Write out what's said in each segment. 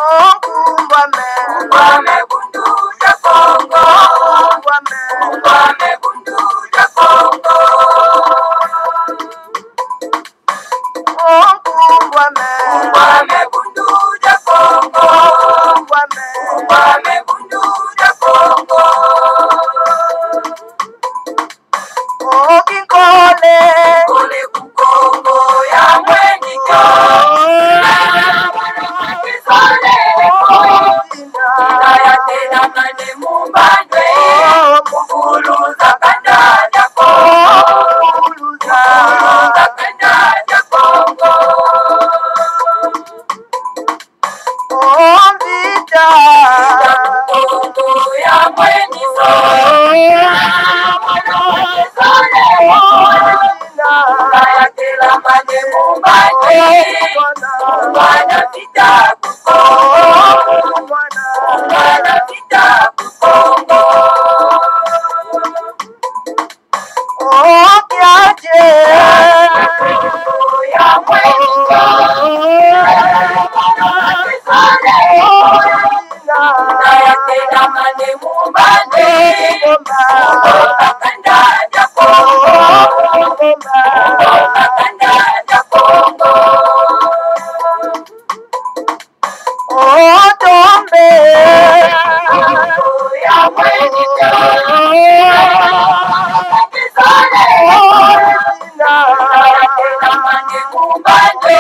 Kumbame bundu ya Kongo. Kumbame bundu ya Kongo. Kumbame bundu ya Kongo. Kumbame bundu ya Kongo. Kole kukongo ya mweniko. Inaya tena mane mumbandwe. Mukuluza kanda ya Kongo. Mukuluza kanda ya Kongo. Kukongo ya mweniko. Inaya tena mane mumbandwe. Mwana vita kukongo. Mwana vita kukongo. Ya mweniko. Inaya tena mane mumbandwe. Kanda ya Kongo. Kanda ya Kongo. Ya mweniko. Inaya tena mane mumbandwe.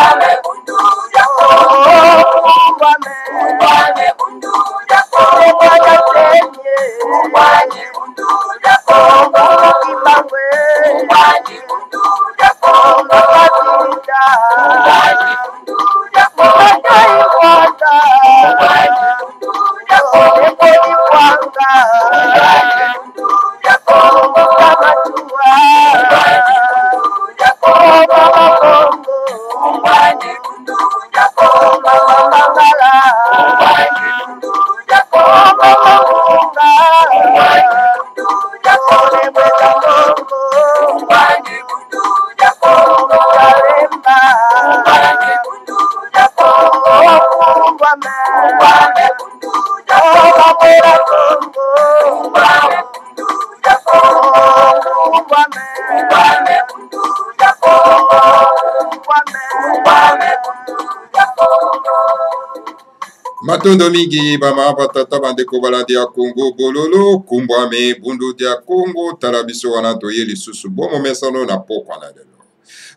Kumbame bundu ya Kongo. Kumbame bundu ya Kongo. Kumbame bundu ya Kongo. Kumbame bundu ya Kongo. Kumbame bundu ya Kongo. Kumbame bundu ya Kongo. Kumbame bundu ya Kongo. Kumbane bundu ya Kongo. Kumbane bundu ya Kongo. Kumbane bundu ya Kongo. Kumbane bundu ya Kongo. Kumbane bundu ya Kongo. Kumbane bundu ya Kongo. Kumbane bundu ya Kongo. Kumbane bundu ya Kongo. Matondo mingi bama batata bandeko baladi ya Kongo bololo kumbwame bundu dia Kongo talabiso wana toye lisusu bomo mesano na pokwa na lelo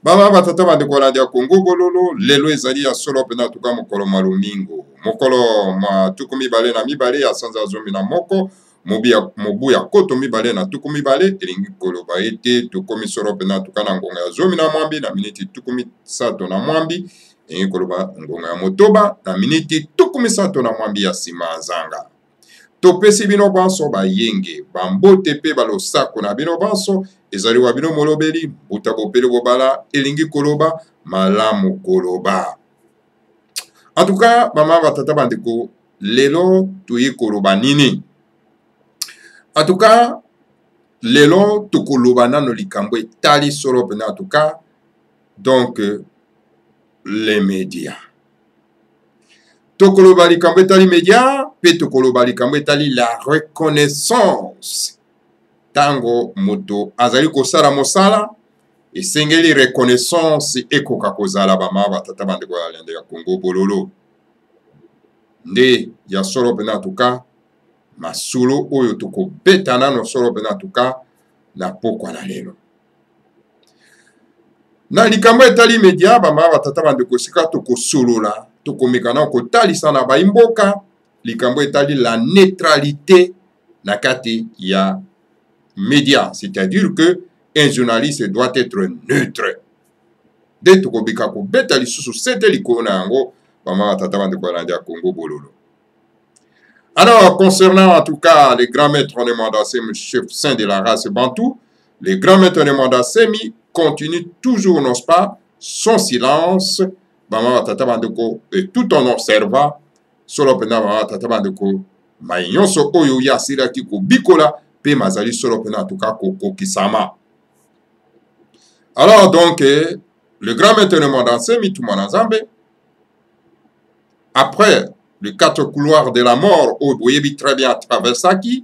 bama batata bandeko baladi ya Kongo bololo lelo ezali ya solo pena tuka mokolo malumingo mokolo ma tukumi bale na mibale ya sanza zomi na moko mobu ya koto mibale na tuku mibale elingi koloba ete tukomi solo pena tuka na ngonga ya zomi na mwambi na miniti tukumi sato na mwambi elingi koloba ngonga ya motoba na miniti tukumi sato na mwambi ya sima zanga topesi bino banso bayenge bambote pe balosako na bino banso ezali wa bino molobeli buta bopele bobala elingi koloba malamu koloba. En tout cas mama batata bandeko lelo tuyi koloba nini. En tout cas lelo tukoloba nano likambo etali solo pena. En tout cas donc les médias tokoloba likambo etali média pe tokoloba likambo etali la reconnaissance tango moto azali kosala mosala esengeli reconnaissance ekoka kozala bama batata bandeko ya lende ya Kongo bololo nde ya solo pena. En tout cas masulo oyo tokobeta nano solo pena. En tout cas na pokwa na lelo na likambo etali media bama batata bandeko sika tokosolola tokomekana kotalisa na baimboka likambo etali la neutralité na kati ya média, c'est-à-dire que un journaliste doit être neutre. Dès tokobika ko beta lisusu sete likona yango bama batata bandeko ya Kongo bololo. Alors concernant en tout cas les grands maîtres de Mandasemi, chef saint de la race bantou, les grands maîtres de Mandasemi continue toujours, n'est-ce pas, son silence, et tout en observant, solo pendant mai nyonso oyo ya asilaki kobikola mpe mazali solo mpena atuka kokokisama. Alors donc le grand maître de Mondansemi Tumwana Nzambe, après les 4 couloirs de la mort, où Boyebi très bien traversaki,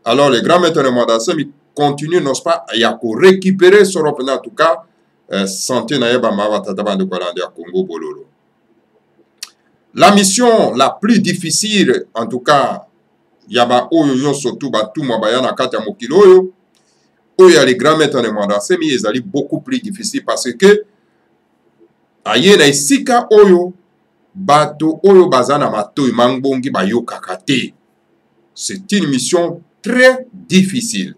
alors le grand maître de Mondansemi continue, n'est-ce pas, à récupérer son reprenant en tout cas, santé naïba mawa tataban de Kolanda Congo Bololo. La mission la plus difficile, en tout cas, yaba oyo nyon surtout tout mwabayana kata mokilo oyo, oyo les grands maîtres de Mondansemi, ils allaient beaucoup plus difficile parce que aye na isika oyo bato oyo bazana matoi mangbongi bayoka kate. C'est une mission très difficile.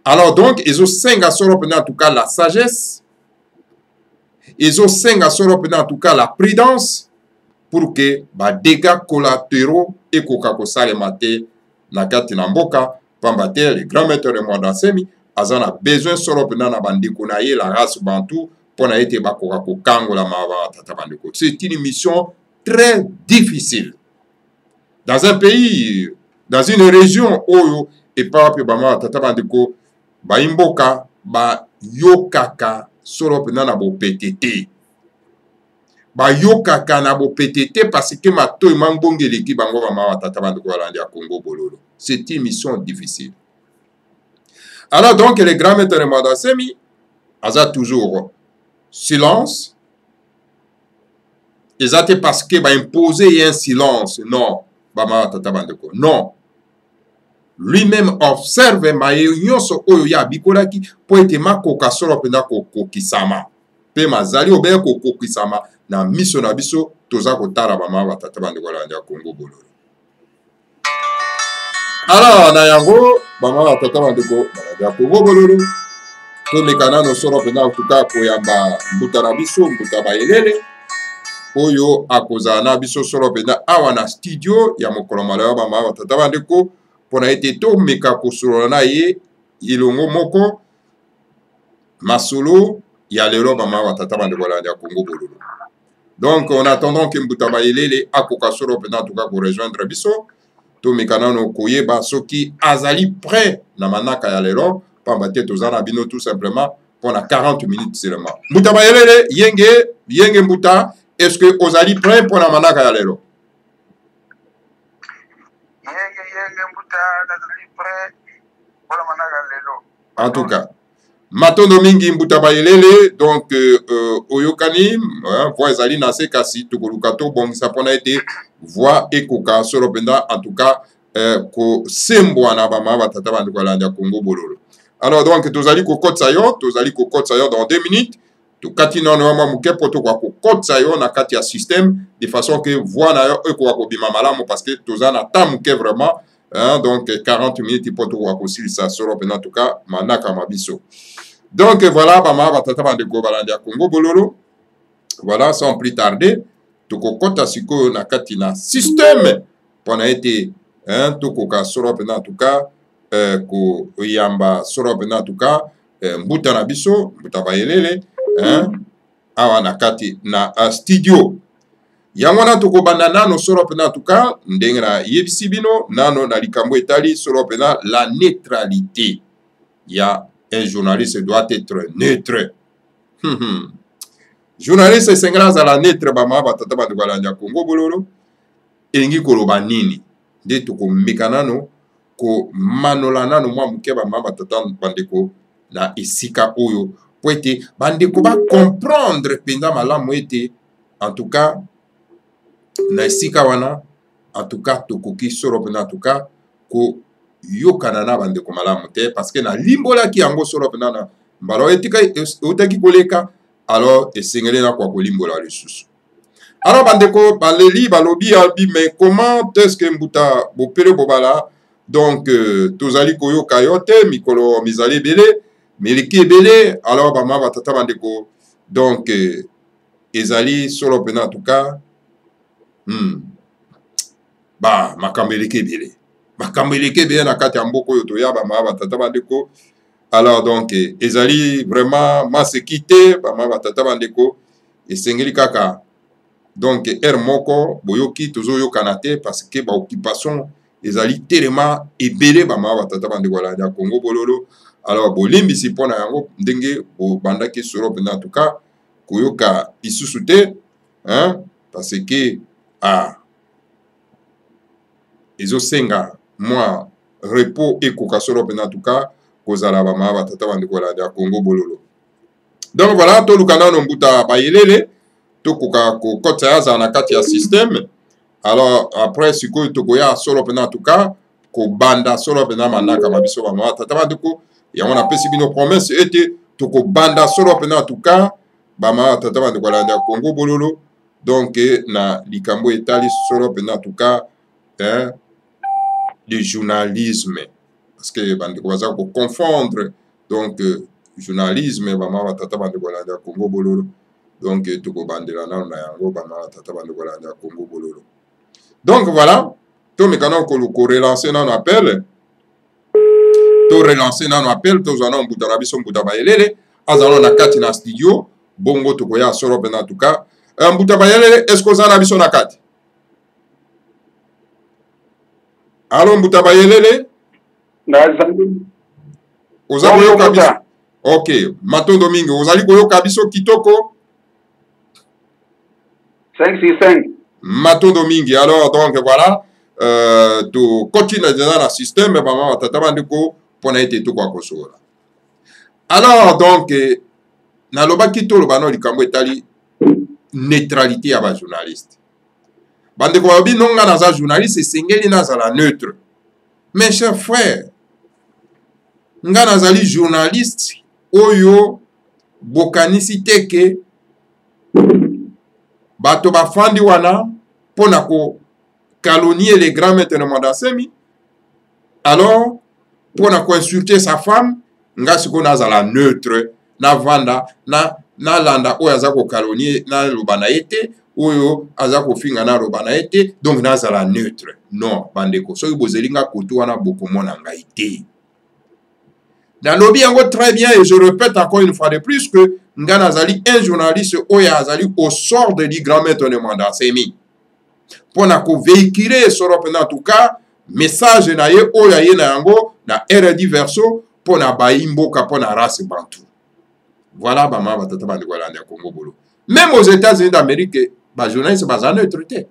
Alors donc, ils ont 5 à en tout cas la sagesse, ils ont 5 à en tout cas la prudence pour que les dégâts collatéraux et kokakosale mate na kati na mboka pambate les grands maîtres de Mondansemi azana besoin soropena na bandeko na ye la race bantou pour na ete bakoka kokangola mawa tata bandeko. C'est une mission très difficile. Dans un pays, dans une région oyo et pas pe bama tata bandeko ba imboka ba yokaka soropena na bo PTT. Ba yokaka na bo PTT parce que mato imangbonge leki bango bama tata bandeko alandi ya Congo Bololo. C'est une mission difficile. Alors donc les grands maîtres de Mondansemi aza toujours silence. Ils étaient parce que va imposer un silence. Non, bama tata bandeko. Non. Lui-même observe mayoso oyo ya bikolaki po ete makoka solo penda kokokisama. Pe mazali obe kokokisama na miso na biso toza kotala bama tata bandeko ya Congo Bololo. Alors na yango bama tata bandeko ya Congo Bololo. To mekana no solo penda tuka koyamba mbuta na biso mbuta bayelele. Oyo akoza na biso solo penda awa na studio ya mokolo malayo bama tata bandeko. Pour ete to meka kosolo na ye ilongo moko masolo ya lelo bama batata bandeko ya Congo Bololo. Donc en attendant que mbuta bayelele akoka solo pena tuka ko rejoindre biso to meka nano koyeba soki azali prêt na manaka ya lelo pambate tozana bino tout simplement pendant 40 minutes seulement. Mbuta bayelele yenge mbuta, est-ce que ozali prêt pour na manaka ya lelo? En tout cas, matondo mingi mbuta bayelele donc oyokani voix ezali na se kasi tokoluka to bongisa pona ete voix ekoka solo penda en tout cas ko sembwa na bama batata bandeko alanda Congo Bololo. Alors donc tozali kokotsa yo dans 2 minutes. Tukati na no mwa muke poto kwa kokotsa yo na kati ya système de façon que voix na yo ekoka ko bima malamu parce que tozana tamuke vraiment. Donc 40 minutes pour tout aussi ça sera en tout cas manaka mabiso. Donc voilà bama batata bandeko balanda Congo Bololo. Voilà sans plus tarder tokokota siko na kati na système pona été tokoka sera en tout cas ko yamba sera en tout cas mbuta na biso mbuta bayelele awa na kati na studio. Yango na toko banda nano solo pena en tout cas ndenge na yebisi bino nano na likambo etali solo pena la neutralité. Ya un journaliste doit être neutre. Journaliste sengala za la neutre bama batata bandeko alanda Congo Bololo elingi koloba nini nde toko meka nano ko manola nano mwa muke bama batata bandeko na esika oyo po ete bandeko ba comprendre penda malamu ete en tout cas na esika wana en tout cas tokoki solo pena en tout cas ko yokana na bandeko malamu te parce que na limbola ki yango solo pena na mbalo etika otaki koleka alors esengeli na kwa kolimbola lisusu. Alors bandeko baleli balobi albi mais comment est-ce que mbuta bopele bobala donc tozali koyoka yo te mikolo mizali ebele miliki ebele alors bama batata bandeko donc ezali solo pena en tout cas ba makambeleke bele na kati ya mboko yo toya ba ma batata bandeko. Alors donc ezali vraiment masekite ba ma batata bandeko esengeli kaka donc air moko boyoki tozoyokana te parce que baoccupation ezali telema ebele bamama batata bandeko balandi ya Congo bololo. Alors bolimbisi mpo na yango ndenge bobandaki solo mpenza en tout cas koyoka lisusu te parce que ezosenga mwa repos ekoka solo mpenza en tout cas kozala bamama batata bandeko balandi ya Congo bololo. Donc voilà, toluka nano mbuta bayelele tokoka kokota yaza na kati ya système. Alors après sikoyo tokoya solo mpenza en tout cas kobanda solo mpenza manaka mabiso bamama tata bandeko yango napesi bino promesse ete tokobanda solo mpenza en tout cas bamama tata bandeko balandi ya Congo bololo. Donc na likambo etali solo mpenza en tout cas du journalisme parce que bandeko baza ko confondre donc journalisme bamama tata bandeko balandi ya Congo bololo. Donc tokobandela nano na yango bamama tata bandeko balandi ya Congo bololo. Donc voilà, to mekana ko relancer nano appel. To relancer nano appel to zana mbuta na biso mbuta bayelele azalo na kati na studio bongo tokoya solo pena en tout cas. Mbuta bayelele est-ce que zana biso na kati? Allô mbuta bayelele? Ozali koyoka biso. OK, Matondo Mingi, ozali koyoka biso kitoko? 565. Matondo Mingi. Alors donc voilà, to continue dans le système maman tata bandeko pona ete to kwa kosola. Alors donc na lobaki to lobano likambo etali neutralité ya ba journaliste. Bandeko babi nonga na za journaliste esengeli na za la neutre. Mes chers frères, nga nazali journaliste oyo bokanisi teke bato bafandi wana pona ko calomnier les grands maîtres de Mandasemi. Alors pona ko insulter sa femme nga siko nazala neutre na vanda na landa oyo aza ko calomnier na lobana ete oyo aza ko finga na lobana ete donc nazala neutre. Non bandeko soki bozelinga kotu wana bokomona ngai te. Dans le bien très bien et je répète encore une fois de plus que Ngana Azali un journaliste Oya Azali au sort de li grand maître de Mandasemi. Pour na ko véhiculer sur en tout cas message na ye Oya ye na yango na RD verso pour na baimboka pour na race bantou. Voilà bama batata bandi kwa landa Congo bolo. Même aux États-Unis d'Amérique, ba journaliste ba neutre te.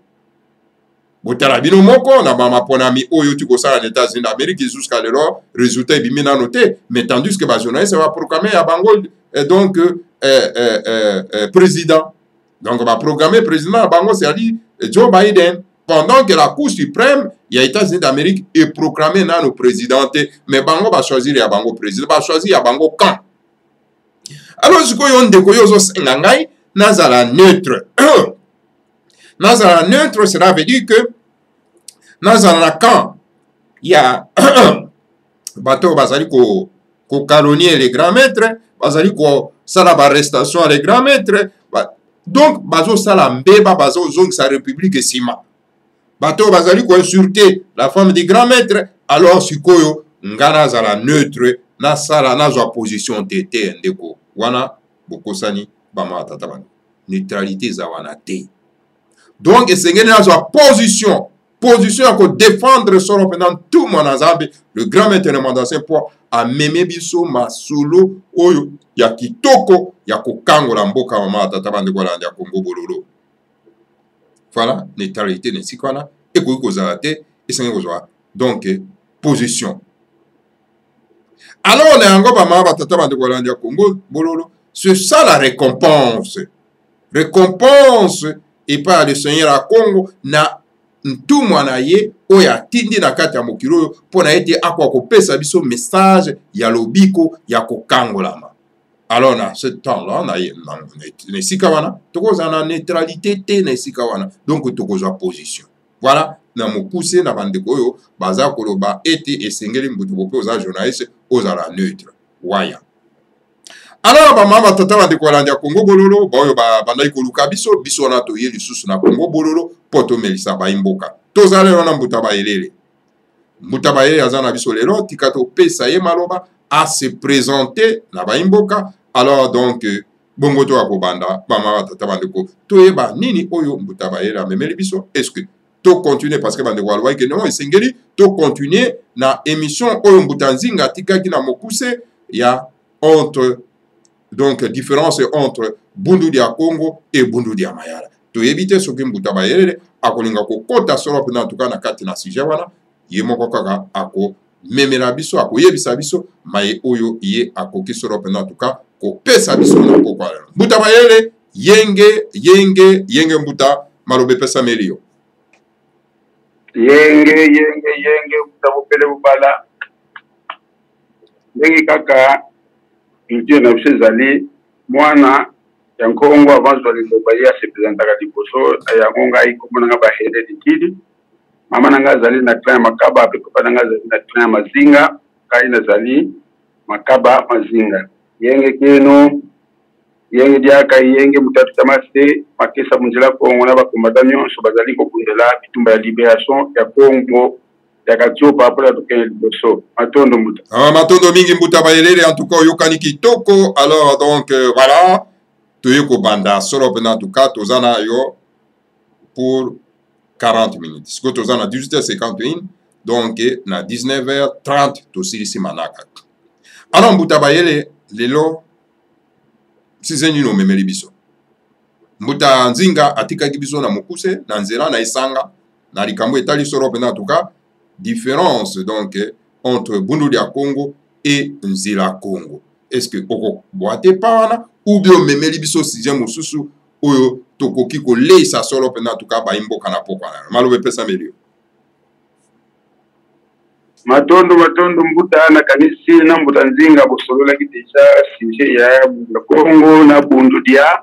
Botala bino moko na mama ponami oyo tu kosa en États-Unis d'Amérique jusqu'à l'heure résultat bimina noté mais tandis que ba journaliste va proclamer à bango donc président donc va programmer président à bango c'est dit Joe Biden pendant que la Cour suprême il y a États-Unis d'Amérique est proclamé na no présidenté mais bango va choisir ya bango président va choisir ya bango quand alors ce qu'on ndeko yo zo ngai nazala neutre. Nazala neutre, cela veut dire que Nazala quand il y a bateau bazali ko calomnier les grands maîtres, bazali ko sala arrestation les grands maîtres, donc bazo sala mbeba bazo zong sa république sima. Bateau bazali ko insulter la femme du grand maître, alors sikoyo ngana zala neutre na sala na zo position tete ndeko wana bokosani bama tatabana neutralité za wana te. Donc, c'est une position à défendre son pendant tout mon azambe, le grand maître de Mandasemi pour ameme biso masolo oyo ya kitoko ya kokango la mboka mama tata bande kwa landa Congo bololo. Voilà, neutralité n'est si quoi là, et ko zalate et c'est quoi. Donc, position. Alors, on est encore mama tata bande kwa landa Congo bololo, c'est ça la récompense. Récompense et par le Seigneur à Congo na tout mwanaye oya tindi na kati ya mokilo pour na ete akwa ko pesa biso message ya lobiko ya ko kangolama. Alors na ce temps là na sika wana tokoza na neutralité te na sika wana donc tokoza position. Voilà na mokuse na bandeko oyo baza koloba ete esengeli mbutu bope oza journaliste ozala neutre. Waya. Alors bamama tata bandeko balandi ya Congo bololo baoyo bandai koluka biso na toye lisusu na Congo bololo poto melisa baimboka tozale wana mbuta bayelele aza na biso lelo tika topesa ye maloba à se présenter na baimboka. Alors donc bongo to akobanda bama tata bandeko toyeba nini oyo mbuta bayele amemeli biso est-ce que to continuer parce que bandeko alwa ke non esengeli to continuer na émission oyo mbuta nzinga tikaki na mokuse ya entre donc différence entre bundu dia Congo et bundu dia Mayala toyebi te soki mbuta bayele akolinga kokota solo pena tuka na kati na sujet wana ye moko kaka ako memela biso akoyebisa biso maye oyo ye akoki solo pena tuka kopesa biso na pokwa mbuta bayele yenge mbuta malobe pesa melio yenge mbuta bopele bubala ndenge kaka ndio na biso ezali mwana ya Nkongo avant zoliloba ye asepresentaka liboso yango ngai komona nga bahede likidi mama nanga azali na train makaba pe papa nanga azali na train mazinga kai nazali makaba mazinga yenge keno yenge diaka yenge mutatu tamase makesa munjela Kongo na bakomata nyonso bazali kokundela bitumba ya libération ya Kongo ya katiopa apola tokende liboso matondo muta matondo mingi mbuta bayelele en tout cas yokani kitoko alors donc voilà toyeko banda solo pena en tout cas tozana yo pour 40 minutes siko tozana 18h51 donc na 19h30 tosilisi manaka alors mbuta bayele lelo sizeni no memeli biso mbuta nzinga atikaki biso na mokuse na nzela na esanga na likambo etali solo pena en tout cas différence donc entre bundu dia Congo et nzela Congo est-ce que oko boate pana ou bien memeli biso sixième mususu oyo tokoki ko leisa solo pena en tout cas ba imboka na pokwa malobe pesa melio matondo mbuta na kanisi na mbuta nzinga bosolola ki deja sujet ya Congo na bundu dia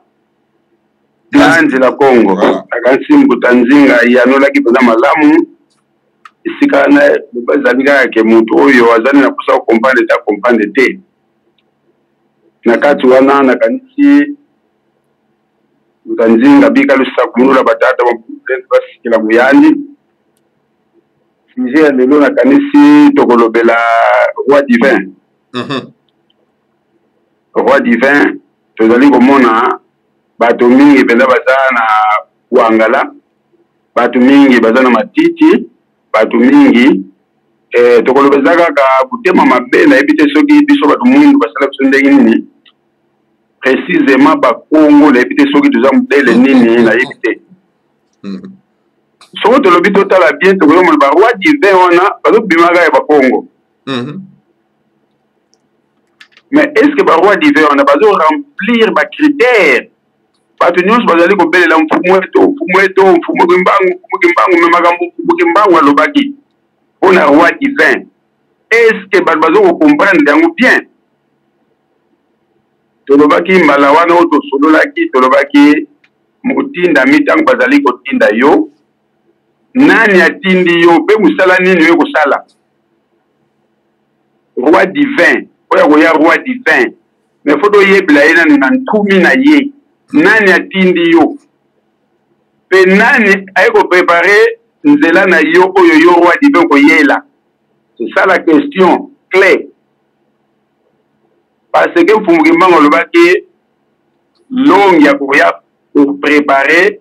nzela Congo na kanisi mbuta nzinga yanola ki pena malamu isika na bazalika yake mutu oyo azali na kusa comprendre te na kati wana na kanisi utanzinga bika lusa kunula batata wa basikila muyandi sije lelo na kanisi tokolobela roi divin roi divin tozali komona bato mingi penda baza na wangala bato mingi baza na matiti bato mingi tokolobeza kaka butema mabe na yebi te soki biso bato mwindu basala biso ndenge nini précisément bakongo na yebi te soki toza modele nini na yebi te soko tolobi totala bien tokoyomona baroi divin wana bazobimaka ya bakongo mais est ce que baroi divin wana bazoremplir bacritère bato nyonso bazali kobelela mfumu kimbangu me makambo mfumu kimbangu alobaki mpona roi divin est ce que bato bazokomprendre yango bien tolobaki mbala wana oyo tosololaki tolobaki motinda mitango bazali kotinda yo nani atindi yo mpe mosala nini oyo kosala roi divin oyo koya roi divin mais fo toyebela ye nani na ntumi na ye nani atindi yo mpe nani aye koprépare nzela na yo oyo yo roi divin koyela c'est ça la question clé parce que mfumu kimbangu alobaki longi ya koya pour préparer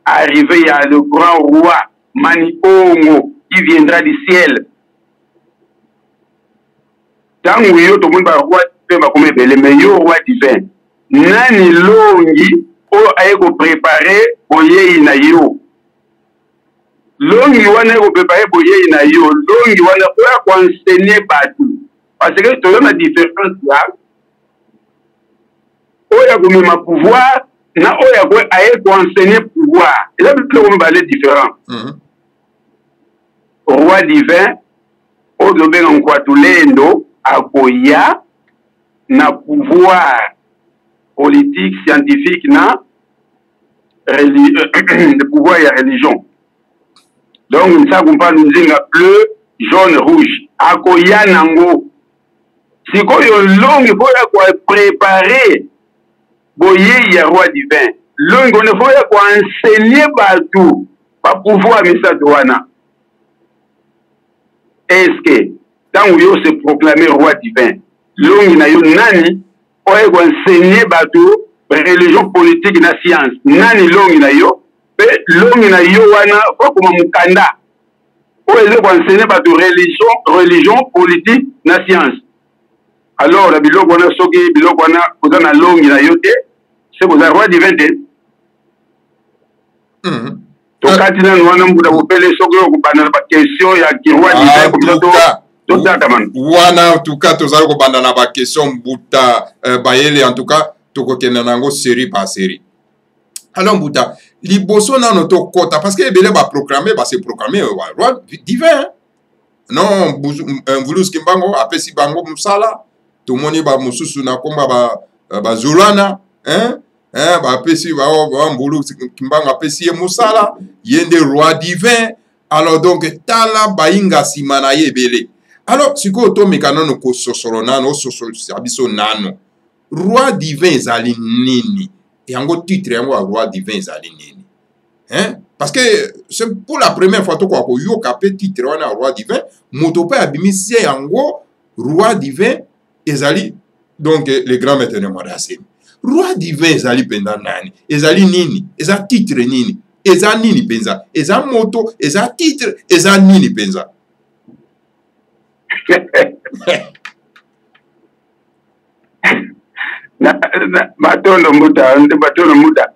arriver ya le grand roi Mani Ongo qui viendra du ciel tangu yo tomoni ba roi pe bakome bele mais yo roi divin nani longi o aye ko préparer boyei na yo longi wana ko préparer boyei na yo longi wana ko enseigner batu parce que to na différence là oya ko mema pouvoir na oya ko aye ko enseigner pouvoir et là plutôt on va aller différent roi divin o do benga nkwatulendo akoya na pouvoir politique scientifique na le pouvoir et la religion donc ça comprend nzinga bleu jaune rouge akoya nango sikoyo longi foya ko préparer boye ya roi divin longi on foya ko enseigner batu pa pouvoir misato wana est-ce que tant yo se proclamer roi divin longi na yo nani oye ko enseigner batu religion politique na science nani longi na yo pe longi na yo wana okoma mukanda oyo ko enseigner ba religion politique na science alors la biloko na soki biloko na kozana longi na yo te c'est ko za roi divin te to katina nwana mbuda bopele soki okubana ba question ya ki roi divin ko wana en tout cas tozali kobanda na ba question mbuta bayele en tout cas tokokenda nango série par série. Alors Mbuta, liboso nano to kota parce que ebele ba proclamer ba se proclamer roi divin. Non, Mvulus Kimbango apesi bango musala, to moni ba mususu na komba ba zulana, ba apesi ba Mvulus Kimbango apesi musala, yende roi divin. Alors donc tala bainga simana yebele. Alors siko to mekano ko sosoro nano sosoro sabiso nano. Roi divin ezali nini? Yango titre yango roi divin ezali nini? Parce que c'est pour la première fois to kwa ko yo kapé titre wana roi divin, moto pa abimisi yango roi divin ezali donc le grand maître de Morasem. Roi divin ezali penda nani? Ezali nini? Eza titre nini? Eza nini penza? Eza moto, eza titre, eza nini penza? Batono muda.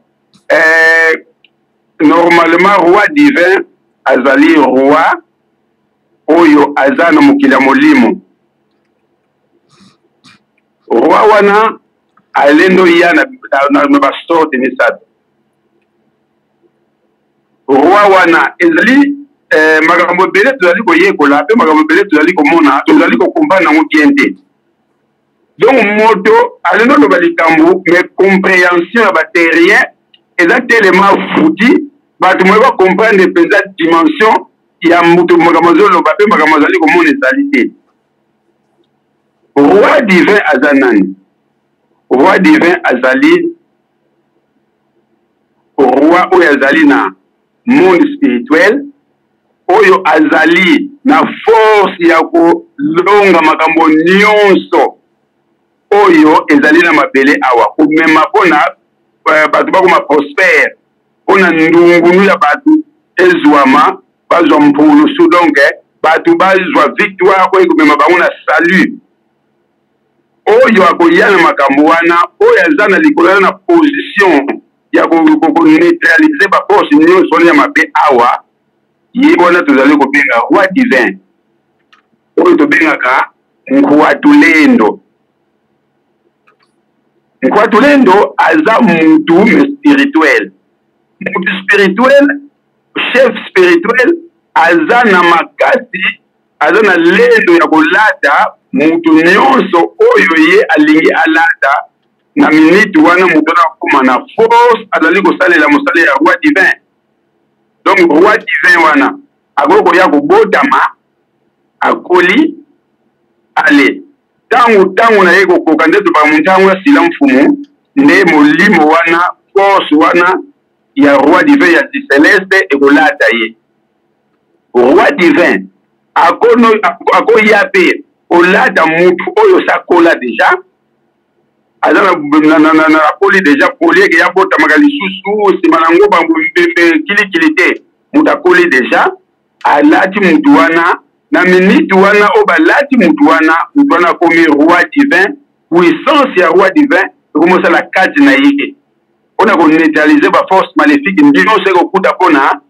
Normalement, roi divin, azali roi, oyo azana mukila molimo. Roi wana, alendo ya na basorte ni sad. Roi wana, ezali, magambo bele tuzali koyekola, pe magambo bele tuzali komona, tuzali kokumbana mukiente. Donc, moto, aleno no balikambu, mais compréhension à bactérien, exactement fouti, bah, tu m'as comprendre les petites dimensions, il y a moto, magamazolo, le papier, magamazali, comme on est salité. Roi divin Azanan, roi divin Azali, roi ou Azali na monde spirituel, oyo Azali na force yako longa magambo nyonso. Oyo ezali na mabele awa kumema pona batu bakoma prospère pona ndungunu ya batu ezwama bazwa mpulusu donc batu bazwa victoire oyo kumema bango na salut oyo akoya na makambo wana oyo aza na likolo na position ya ko neutraliser ba force nyonso ya mabe awa yibona tozali kobenga roi divin oyo tobengaka Nkwatulendo. Nkwatulendo aza mutu spirituel. Mutu spirituel, chef spirituel, aza na makasi, aza na lendo ya kolata, mutu nyonso oyo ye alingi alata, na minute wana mutu na kuma na force, azali kosalela mosala ya roi divin. Donc roi divin wana, agoko ya kobotama, akoli, ale. Tangu na yeko kokande to ba muntangu ya sila mfumu nde molimo wana force wana ya roi divin ya celeste ekolata ye roi divin akoyape olata mutu oyo sakola deja azana na poli deja poli ke ya bota magali susu simanango bango mbembe kilikilite mutakoli deja alati mutu wana na minute wana obalati mutu wana komi roi divin puissance ya roi divin komosa la kati na yeke on a ko neutraliser ba force maléfique ndino se ko kuta pona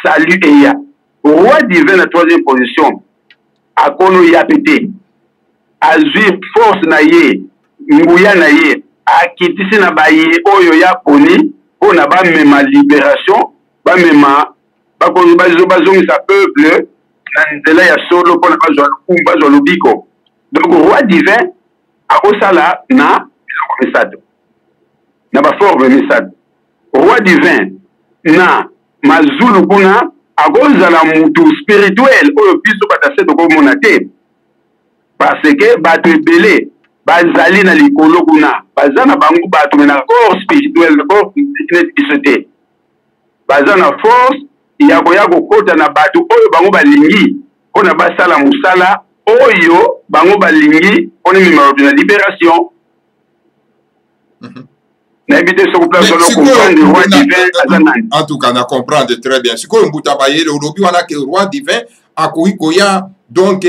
salut eya roi divin na troisième position akono ya pété azui force na ye nguya na ye akitisi na baye oyo ya poni pona ba mema libération ba mema ba ko bazongisa peuple nzela ya solo pour bazwa lobiko. Donc roi divin akosala na misado na ba forme misado roi divin na mazulu kuna akozala mutu spirituel oyo biso bataseto komona te parce que bato ebele bazali na likolo kuna baza na bango bato na corps spirituel corps biso te baza na force ya kokota na batu oyo bango balingi pona basala musala oyo bango balingi pona mimaro na libération En tout cas, on comprend très bien. Ce que vous avez le roi divin a koya donc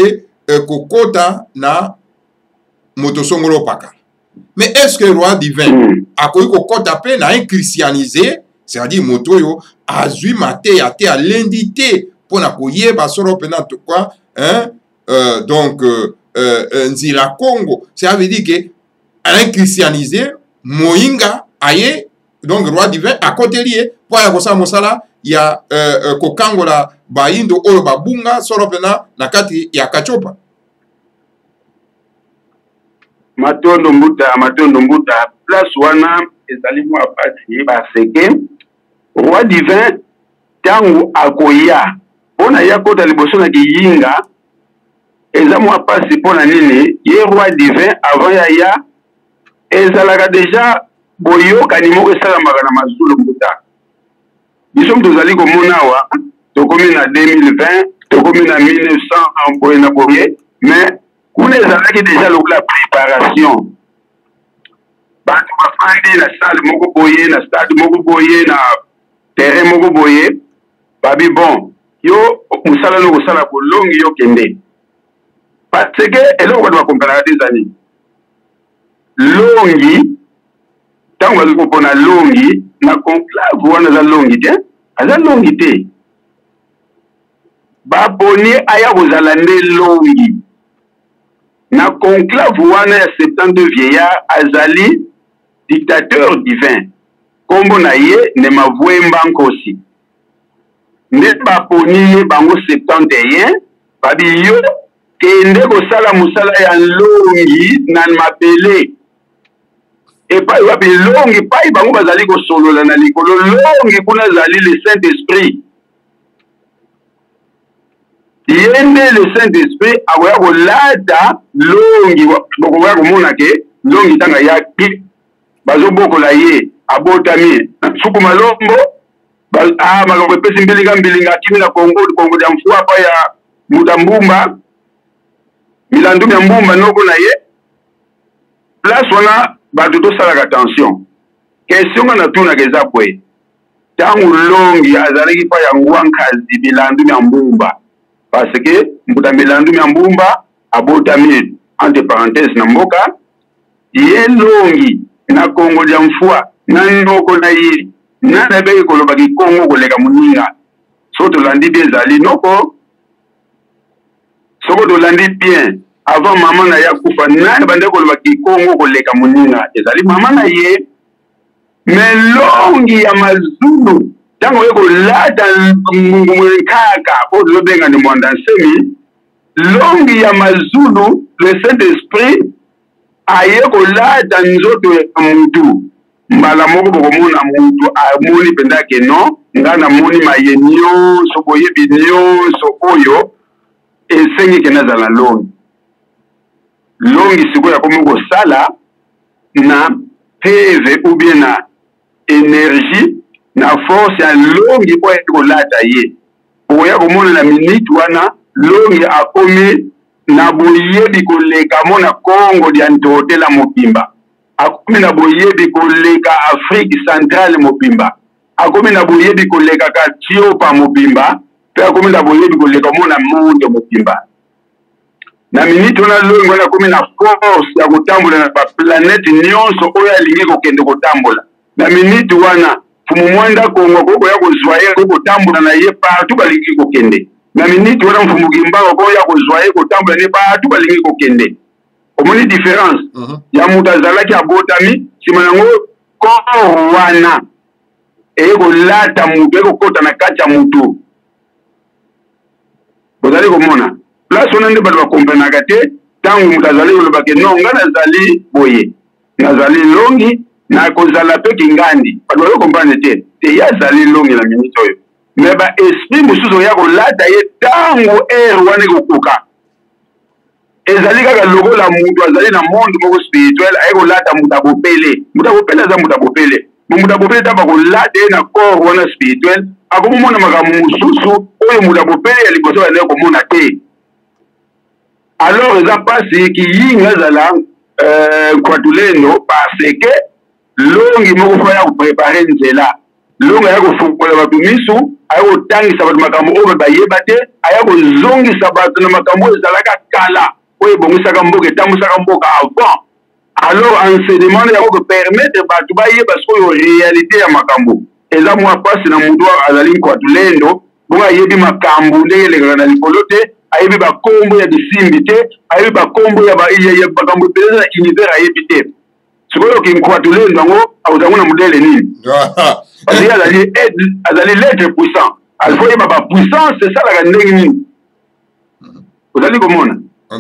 kokota na motosongolo paka. Mais est-ce que le roi divin a kokota pe na un christianisé, c'est-à-dire motoyo a zui maté a l'indité pour na koye basoro pena tout quoi, hein, donc nzila Congo, ça veut dire que un christianisé moinga aye donc roi divin à côté lié pour ya kosa mosala ya kokangola baindo oyo babunga soropena na kati ya kachopa matondo mbuta place wana ezali mwa pati parce que roi divin tangu akoya pona ya kota liboso na kiyinga eza mwa pasi pona nini ye roi divin avant ya ezalaka deja boyokani moko esalamaka na mazulu mbuta biso tozali komona awa tokomi na 2020 tokomi na 1900 boye na boye mais kuna ezalaki deja lokola préparation bato bafandi na salle moko boye na stade moko boye na terrain moko boye babi bon yo mosala no kosala kolongi yo kende parce que eloko bato bakomparaka te ezali longi tango azali kopona longi na conclave wana aza longi te aza longi te baponi aya kozala nde longi na conclave wana ya 72 vieillard azali dictateur divin kombo na ye Nemavwemba Nkosi nde baponi ye bango 71 babi yo kende kosala mosala ya longi na mabele epai wapi longi pai bango bazali kosolola na likolo longi kuna zali le Saint-Esprit yende le Saint-Esprit akoya kolata longi bokoya komona ke longi tanga ya ki bazobokola ye abotami suku malombo makambo epesi mbilinga akimi na kongo ya mfua pa ya mutambumba milandu ya mbumba noko na ye place wana bato tosalaka attention question nga natunaka eza kwe ntango longi azalaki pa ya ngwankazi milandu ya mbumba parce que mbuta milandu ya mbumba abotami entre parenthèses na mboka ye longi na kongo ya mfua na noko na ye nana beke kolobaki kongo koleka moninga so tolandi bien ezali noko soko tolandi bien avant maman na ya kufa nani bande kolobaki kongo koleka moninga ezali mama na ye mais longi ya mazulu tango ye kolata nkaka po tozobenga ni mwanda nsemi longi ya mazulu le Saint-Esprit aye kolata nzoto ya mutu mbala moko bokomona mutu amoni pendake no nga namoni maye nyonso boyebi nyonso oyo esengi ke nazala longi longi sikoyo akomi kosala na peve ou bien na énergie na force ya longi po ete kolata ye okoya komona na minute wana longi akomi na boyebi koleka mona Congo dia ntotela mobimba akomi na boyebi koleka Afrique centrale mobimba akomi na boyebi koleka ka Tiopa mobimba pe akomi na boyebi koleka mona monde mobimba na minute wana longi wana akomi na force ya kotambola na planète nyonso oyo alingi kokende kotambola na minute wana fumu mwenda Kongo koko ya kozwa ye kotambola na ye partout balingi kokende na minute wana mfumu Kimbango ko ya kozwa ye kotambola ne partout balingi kokende omoni différence ya mutu azalaki abotami nsima nango koro wana eye kolata mutu ekokota na kati ya mutu bozali komona place wana nde bato bakomprenaka te ntango mutu azali kolobake non nga nazali boye nazali longi na kozala pe kingandi bato bazo komprendre te ye azali longi na minute oyo me baesprit mosusu oya kolata ye ntango ere wana ekokoka ezali kaka lokola mutu azali na monde moko spirituel aye kolata mutu abopele aza mutu abopele mutu abopele ta bakolata ye na corps wana spirituel akomomona makambo mosusu oyo mutu abopele ya liboso banaye komona te alors eza mpasi kiyinga ezala kwatulendo parce que longi moko faya kuprepare nzela longi aya kufungola bato misu aya kotangisa bato makambo oyo bayeba te aya kozongisa bato na makambo oyo ezalaka kala oyo ebongisaka mboka etambwisaka mboka avant alors enseignement yango kopermettre bato bayeba sikoyo réalité ya makambo eza mwa mpasi na mutu azali nkwatu lendo bongo ayebi makambo ndenge elekaka na likolo te ayebi bakombo ya bisimbi te ayebi bakombo ya makambo epeleza na univers ayebi te sikoyo kinkwatu lendo yango akozango na modele nini parce que azali l'être puissant alfo yeba bapuissance esalaka ndenge nini ozali komona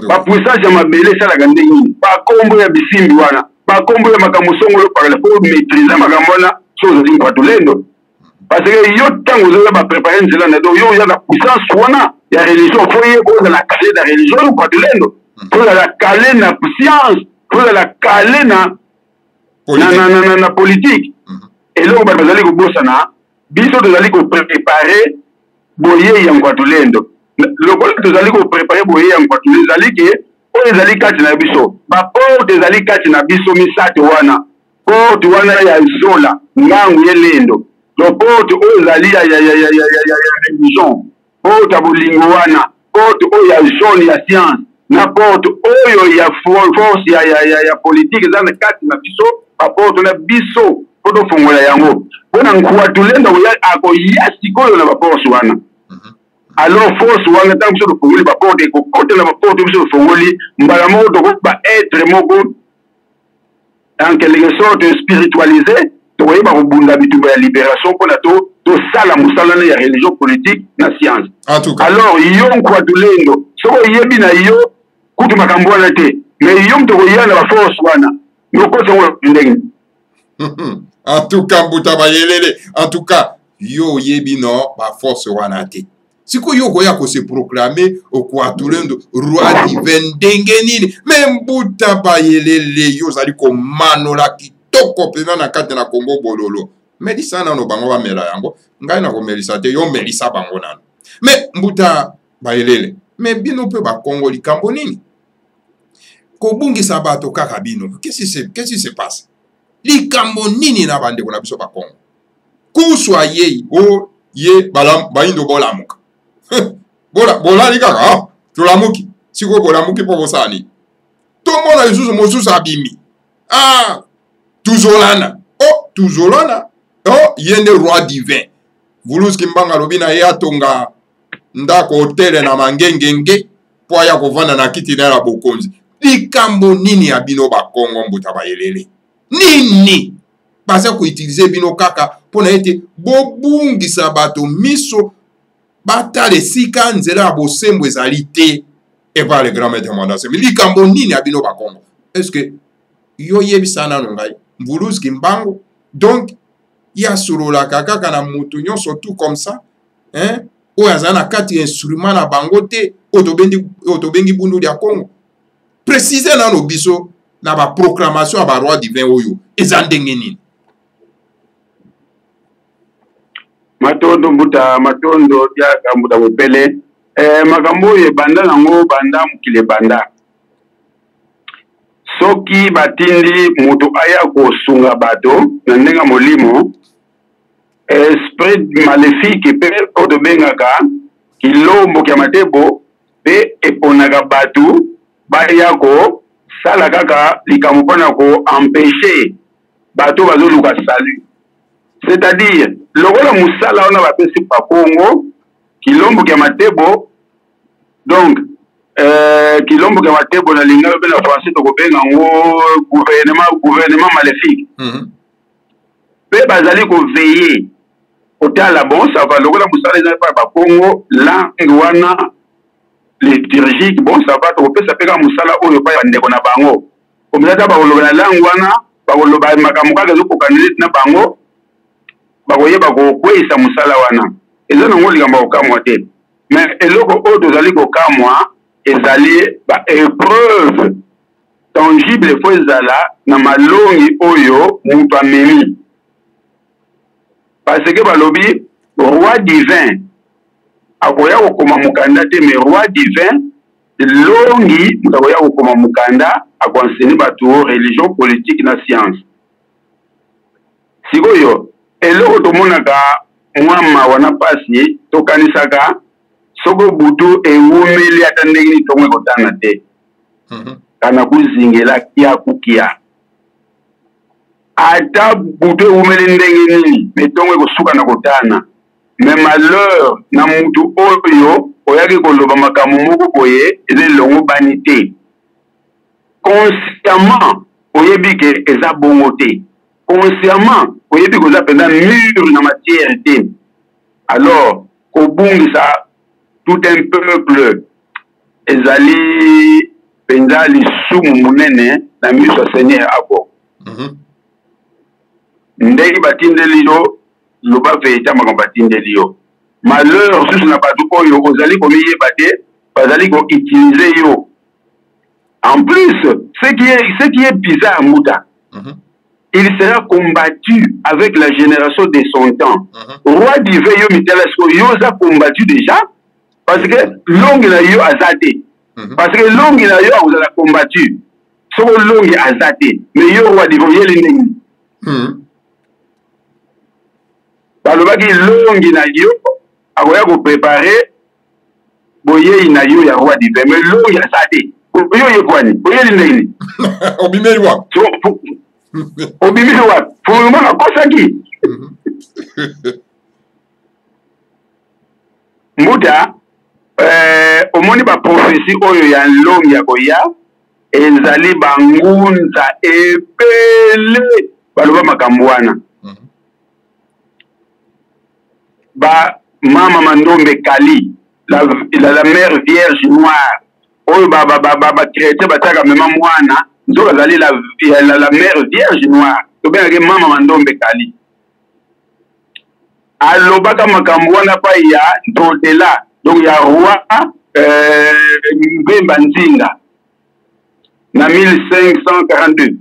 bapuissance ya mabele esalaka ndenge nini bakombo ya bisimbi wana bakombo ya makambo songolo pakala po maîtriser makambo wana so ozali nkwatu lendo parce que yo ntango ozoya baprépare nzela na do yo oza na puissance wana ya religion fo yeba ozala kale na religion oyo nkwatu lendo fo ozala kale na science fo ozala kale na politique eloko bato bazali kobosana biso tozali koprépare boye ya nkwatu lendo lokola tozali koprépare boye ya nkwatu lendo ezali ke oyo ezali kati na biso baporte ezali kati na biso misato wana porte wana ya zola ngangu ye lendo loporte oyo ezali ya religion porte ya bolingo wana porte oyo ya jaune ya science na porte oyo ya force ya politique eza na kati na biso baporte na biso po tofongola yango mpona nkwatu lendo akoya sikoyo na baporte wana alors force wana ntango biso tofongoli baporte ekokota na baporte biso tofongoli mbala moko tokoba être moko en quelque sorte spiritualisé tokoyeba kobunda bitumba ya libération mpona tosala mosala ya religion politique na science alors yo nkwatu lendo soki oyebi na yo kutu makambo wana te mais yo tokoya na baforce wana nokosango ndenge en tout cas mbuta bayelele en tout cas yo oyebi no baforce wana te siko yo koya kose proclamer okwatu lendo roi divin ndenge nini me mbuta bayelele yo ozali komanola kitoko pena na kati na Congo bololo melisa nano bango bamela yango ngai na komelisa te yo melisa bango nano me mbuta bayelele me bino mpe bakongo likambo nini kobungisa bato kaka bino qu'est-ce qui se passe likambo nini na bandeko na biso bakongo kuswa yei o ye baindo bolamuka bolali kaka tolamuki siko bolamuki mpo bosani tomona lisusu mosusu abimi tuzolana tuzolana ye nde roi divin vuluski mbanga alobi na ye atonga ndako hotele na mangengenge mpo aya kovanda na kiti na ya bokonzi likambo nini ya bino bakongo mbuta bayelele nini baza koutilize bino kaka mpona ete bobungisa bato miso batala esika nzela ya bosembo ezali te epa le grand maître Mwanda-Nsembe likambo nini ya bino bakongo estce yo yebisa nano ngai mvuluski mbango donc yasololaka kaka na mutu nyonso tout comme ça oyo azala na kati ya instrument na bango te oyo tobengi bunduli ya Congo précise nano biso na baproclamation ya baroi divin oyo eza ndenge nini matondo tiaka mbuta bopele makambo oyo ebanda nango banda mokili ebanda soki batindi mutu aya kosunga bato na ndenge molimo esprit maléfique mpe oyo tobengaka kilombo kya matebo mpe eponaka bato baya kosala kaka likambo mpona koempêche bato bazoluka salut c'est-à-dire lokola mosala wana bapesi bakongo kilombo kya matebo donc kilombo kya matebo na lingala mpe na français tokobenga yango gouvernement maléfique mpe bazali koveille kotala bon ça va lokola mosala ezali mpa bakongo langue wana liturgique bon ça va tokopesa mpe kaka mosala oyo mpa bandeko na bango komisa ta bakoloba na langue wana bakoloba makambo kaka ezokokanisi na bango bakoyeba kokweyisa mosala wana eza nango likambo kokamwa te mais eloko oyo tozali kokamwa ezali baépreuve tangible fo ezala na malongi oyo mutu amemi parce que balobi roi divin akoya kokoma mokanda te mais roi divin longi mutu akoya kokoma mokanda akoenseigne bato religion politique na science sikoyo eloko tomonaka mwama wana pasi tokanisaka soko butu ewumeli ata ndenge ni tongo ekotana te kana kuzingela kia kukia ata butu ewumeli ndenge nini me tongo ekosuka na kotana me malheur na mutu oyo oyaki koloba makambo moko boye eza elongo bani te consciemment oyebi ke eza bongo te consciemment oyebi koza mpenza mur na matière te alors kobungisa tout un peuple ezali mpenza lisumu munene na miso ya seigneur ako ndenge batindeli yo loba veita makambo batindeli yo malheur susu na bato oyo ozali komiyeba te bazali koutilize yo. En plus, ce qui est bizarre, Mouta, il sera combattu avec la génération de son temps. Roi divin, yo mitelasko, yo a combattu déjà, parce que longue na yo azate. Parce que longue na yo vous a combattu. So longue azate, mais yo roi divin yo lingi. Balobaki longue na yo, akoya ko préparer boye na yo ya roi divin, mais longue azate. Oyo yekwani oyo lindeni obimeli wa obimeli wa pour moi kosa ki muda omoni ba prophétie oyo ya longi ya koya ezali bangunza ebele baloba makambo wana ba mama Mandombe Kali la mère vierge noire oyo ba chrétien bataka mema mwana nzoka zali la mère vierge noire to benga mama Mandombe Kali alobaka makambo wana pa ya ntotela donc ya roi Mbemba Nzinga na 1542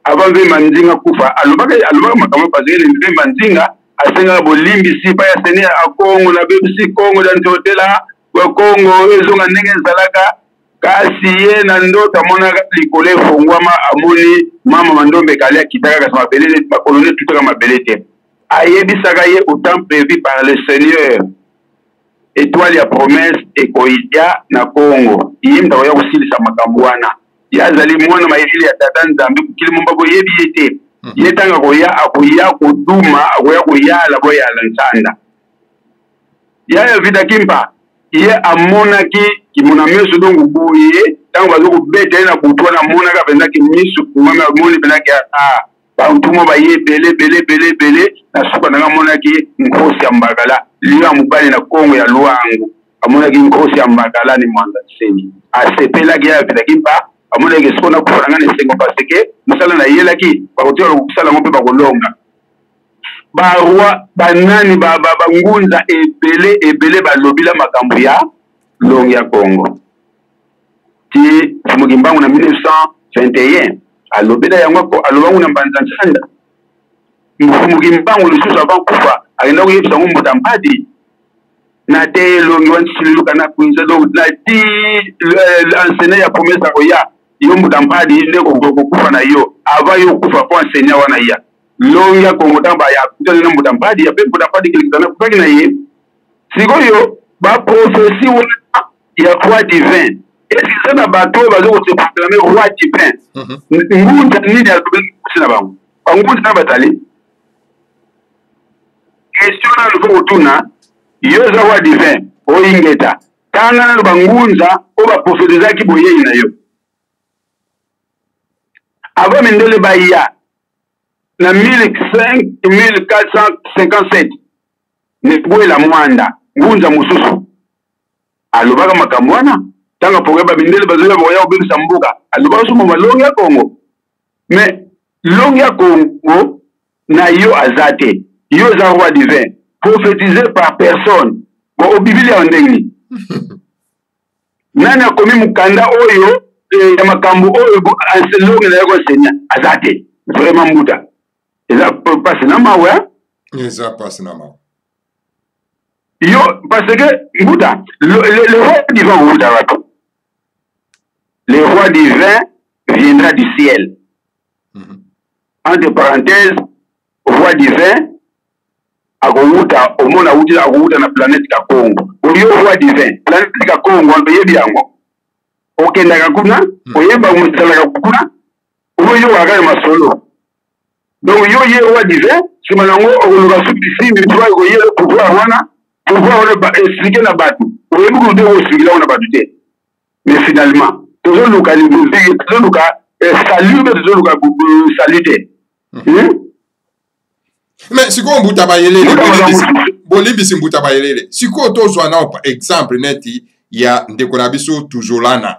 avant Mbemba Nzinga kufa alobaka makambo parce que Mbemba Nzinga asenga bolimbi si pa ya seigneur a Congo na bebisi Congo dans ntotela Congo ezonga ndenge ezalaka kasi ye na ndoto amonaka likolo efongwama amoni mama Mandombe Kali akitaka kasi mabele bakolone tutaka mabele te ayebisaka ye au temps prévu par le Seigneur étoile ya promesse ekoya na Congo ye mta koya kosilisa makambo wana ye azali mwana mayele ya tata Nzambe kili momba boyebi ye te ye tanga koya akoya koduma akoya koyala boyala nsanda ya vita kimpa ye amonaki kimona miso dongo boye tango bazo kobeta na kutwa na monaka penza ki miso kumama moni penza ki bantumo ba ye bele na suka na monaki nkosi ya Mbagala liwa mubali na Kongo ya Luangu amonaki nkosi ya Mbagala ni mwanga seni asepela ki ya vita kimpa amonaki sona kufaranga ne sengo parce que musala na yelaki bakotola kusala ngombe bakolonga barwa banani bangunza ebele balobila makambo ya longi ya Congo ti Mugimbangu na 1921 alobela yango alobangu na Mbanza Nsanda Mugimbangu lisusu avant kufa agenda kuyebisa ngombo Mpadi na te longi wansiluka na kuinza do na ti l'enseignant ya promesse koya yo Mpadi ndeko kufa na yo avant yo kufa kwa enseignant wana ya longi ya Congo tamba ya kutana na Mpadi ya pe Mpadi kilikana kupaki na ye sikoyo ba prophétie wana ya roi divin est-ce que ça na bato bazo ko se proclamer roi divin ngunda nini ya kusina bangu ngunda na batali question na luko tuna yo za roi divin o ingeta tanga na bangunza o ba prophétiser ki boye na yo avant mindele baya na 1457 ne bwela mwanda ngunza mususu alobaka makambo wana tanga pokeba bindele bazoya boya obimisa mbuka alobaka suma malongi ya Congo mais longi ya Congo na yo azate yo za roi divin prophétisé par personne bo obibili ondengni nani akomi mukanda oyo ya makambo oyo anselongi na yako senya azate vraiment mbuta eza passe na mawe eza passe na mawe yo parce que Bouddha le roi divin Bouddha le roi divin viendra du ciel entre parenthèses roi divin akouta omona uti akouta na planète ka Congo oyo roi divin planète ka Congo ndo yebi yango okendaka kuna oyeba umusalaka kuna oyo wakale masolo donc yo ye roi divin simanango okuluka suki simbi toi ko ye pouvoir wana ba expliquer na batu oyebi ko ndeko expliquer wana batu te mais finalement toujours luka libuzi toujours luka saluté mais siko mbuta bayelele bolimbisi mbuta bayelele siko tozwa na exemple neti ya ndeko na biso toujours lana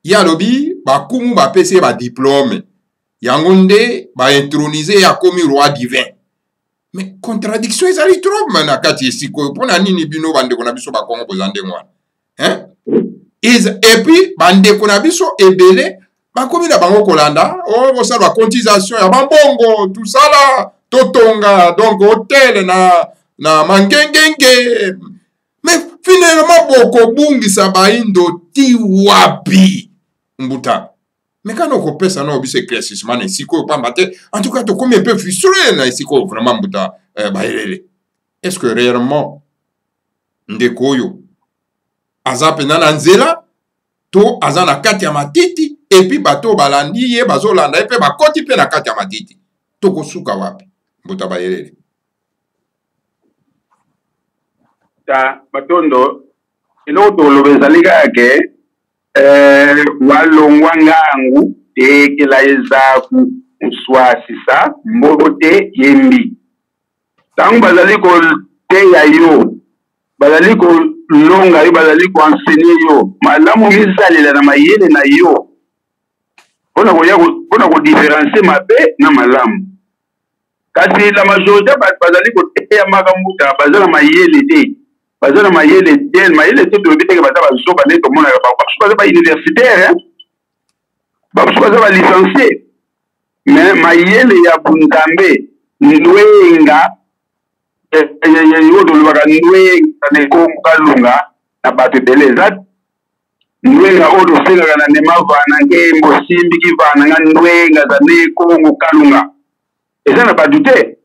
ya lobi bakumu bapesi ba diplôme yango nde ba introniser ya komi roi divin mais contradiction ezali trop na kati siko pona nini bino bandeko na biso ba kongo bozande ngwana hein et puis bandeko na biso ebele bakomi na bango kolanda bosala cotisation ya bambongo tout ça là totonga donc hôtel na mangengenge mais finalement boko bungisa baindo ti wapi mbuta mais quand on pesa na obise éclaircissement na siko pamba te en tout cas to comme un peu frustré na siko vraiment mbuta baelele est-ce que réellement ndeko yo azape na nzela to azana kati ya matiti et puis bato balandi ye bazolanda et puis bakoti pe na kati ya matiti to kosuka wapi mbuta bayelele ta batondo ilo to lobezalika yake walongwa ngangu tekela ezaku uswasisa mbote yembi tangu bazali ko teya yo bazali ko longa yo bazali ko enseigner yo malamu misalela na mayele na yo pona ko différencier mabe na malamu kasi la majorité bazali ko teya makambuta bazala mayele te bazala mayele te to biteke bazala bazoba ne to mona ba ba universitaire hein ba ba licencié mais mayele ya bungambe ndwenga yo do lwaka ndwenga ne ko kalunga na bato beleza ndwenga odo senga kana ne mavana ngembo simbi kivana nga ndwenga za ne ko kalunga eza na bato te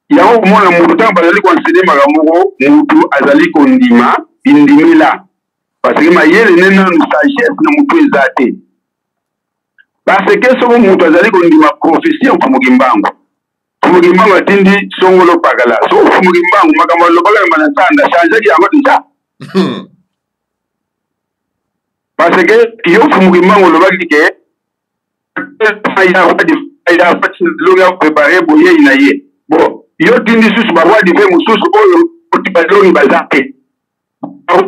yango komona mutu ntango bazali koenseigner makambo mutu azali kondima bindimila parce que mayele ne nanu sagesse na mutu eza te parce que soko mutu azali kondima profession fumuki mbango atindi songolo pagala so fumuki mbango makambo alobaka na nsanda changeaki yango deja parce que yo fumuki mbango olobaki ke aya longa préparé boye ina ye bon yo tindi susu barwa dive mususu oyo otibalongi bazape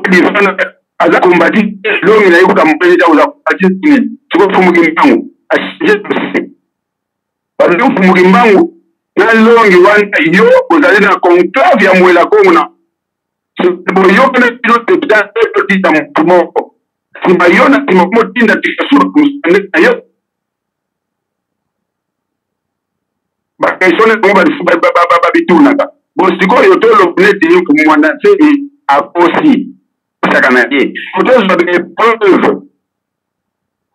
divana aza kombati longi na yuka mpeni ta uza pati ni tuko fumuki mbangu asije parce que fumuki mbangu na longi wana yo uzali na conclave ya mwela kongo na yo kana tilo tepita tita mtumoko simba yo na timo tinda tikasuru kumsane na yo bakesone ba bitunaka bon sikoyo tolo neti yo kumwana sebi akosi sakana ye fotos ba preuve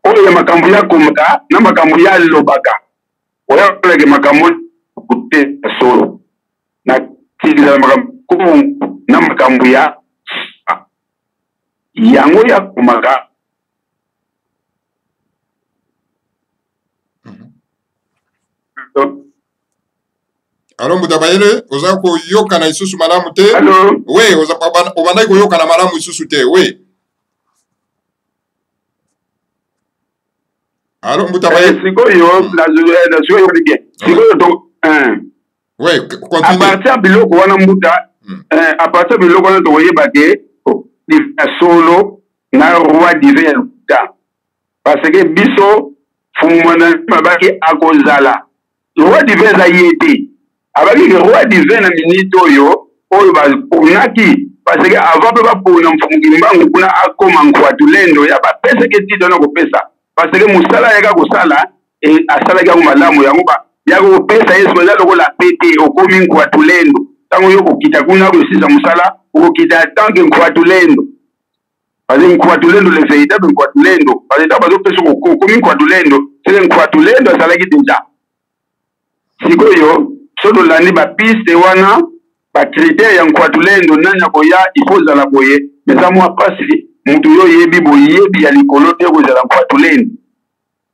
oyo ya makambo ya komka na makambo ya lobaka oya kolege makambo kute solo na tigiza makambo na makambo ya yango ya komaka Allo mbuta bayele oza ko yoka na isusu malamu te allo we oza obandai ko yoka na malamu isusu te we allo mbuta bayele sikoyo la sikoyo bien sikoyo to we continue à partir biloko wana mbuta à partir biloko wana to yeba ke solo na roi divin ta parce que biso fumwana mabaki akozala roi divin za yete abaki ke roi divin na minute oyo baponaki parce que avant pe bapona mfumuki mbangu kuna akoma nkwatu lendo ya bapesa ke tito na kopesa parce que musala yaka kosala asalaki yango malamu yango yako kopesa yesu eza lokola pete okomi nkwatu lendo ntango yo kokita kuna okosisa musala okokita tanke nkwatu lendo parce que nkwatu lendo le véritable nkwatu lendo parce que ntango bazopesa okomi nkwatu lendo sele nkwatu lendo asalaki deja sikoyo soto landi ba piste wana ba critère ya nkwatulendo nanya koya ifoza la boye meza mwa pasi mutu yo yebi boyebi ya likolo te ko za nkwatulendo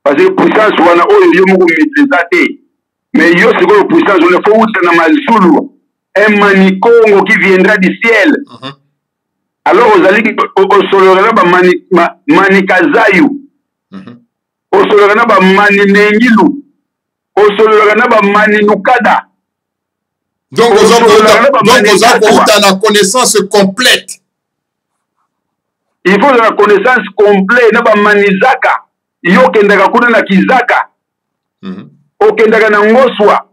parce que puissance wana oyo yo moko maîtriser te mais yo sikoyo puissance on faut uta na mazulu un manikongo qui viendra du ciel. Alors ozali osolorana ba manikazayu osolorana ba maninengilu osolorana ba maninukada. Donc vous avez la connaissance complète. Il faut la connaissance complète na ba manizaka yo kendaka kuna na kizaka okendaka na ngoswa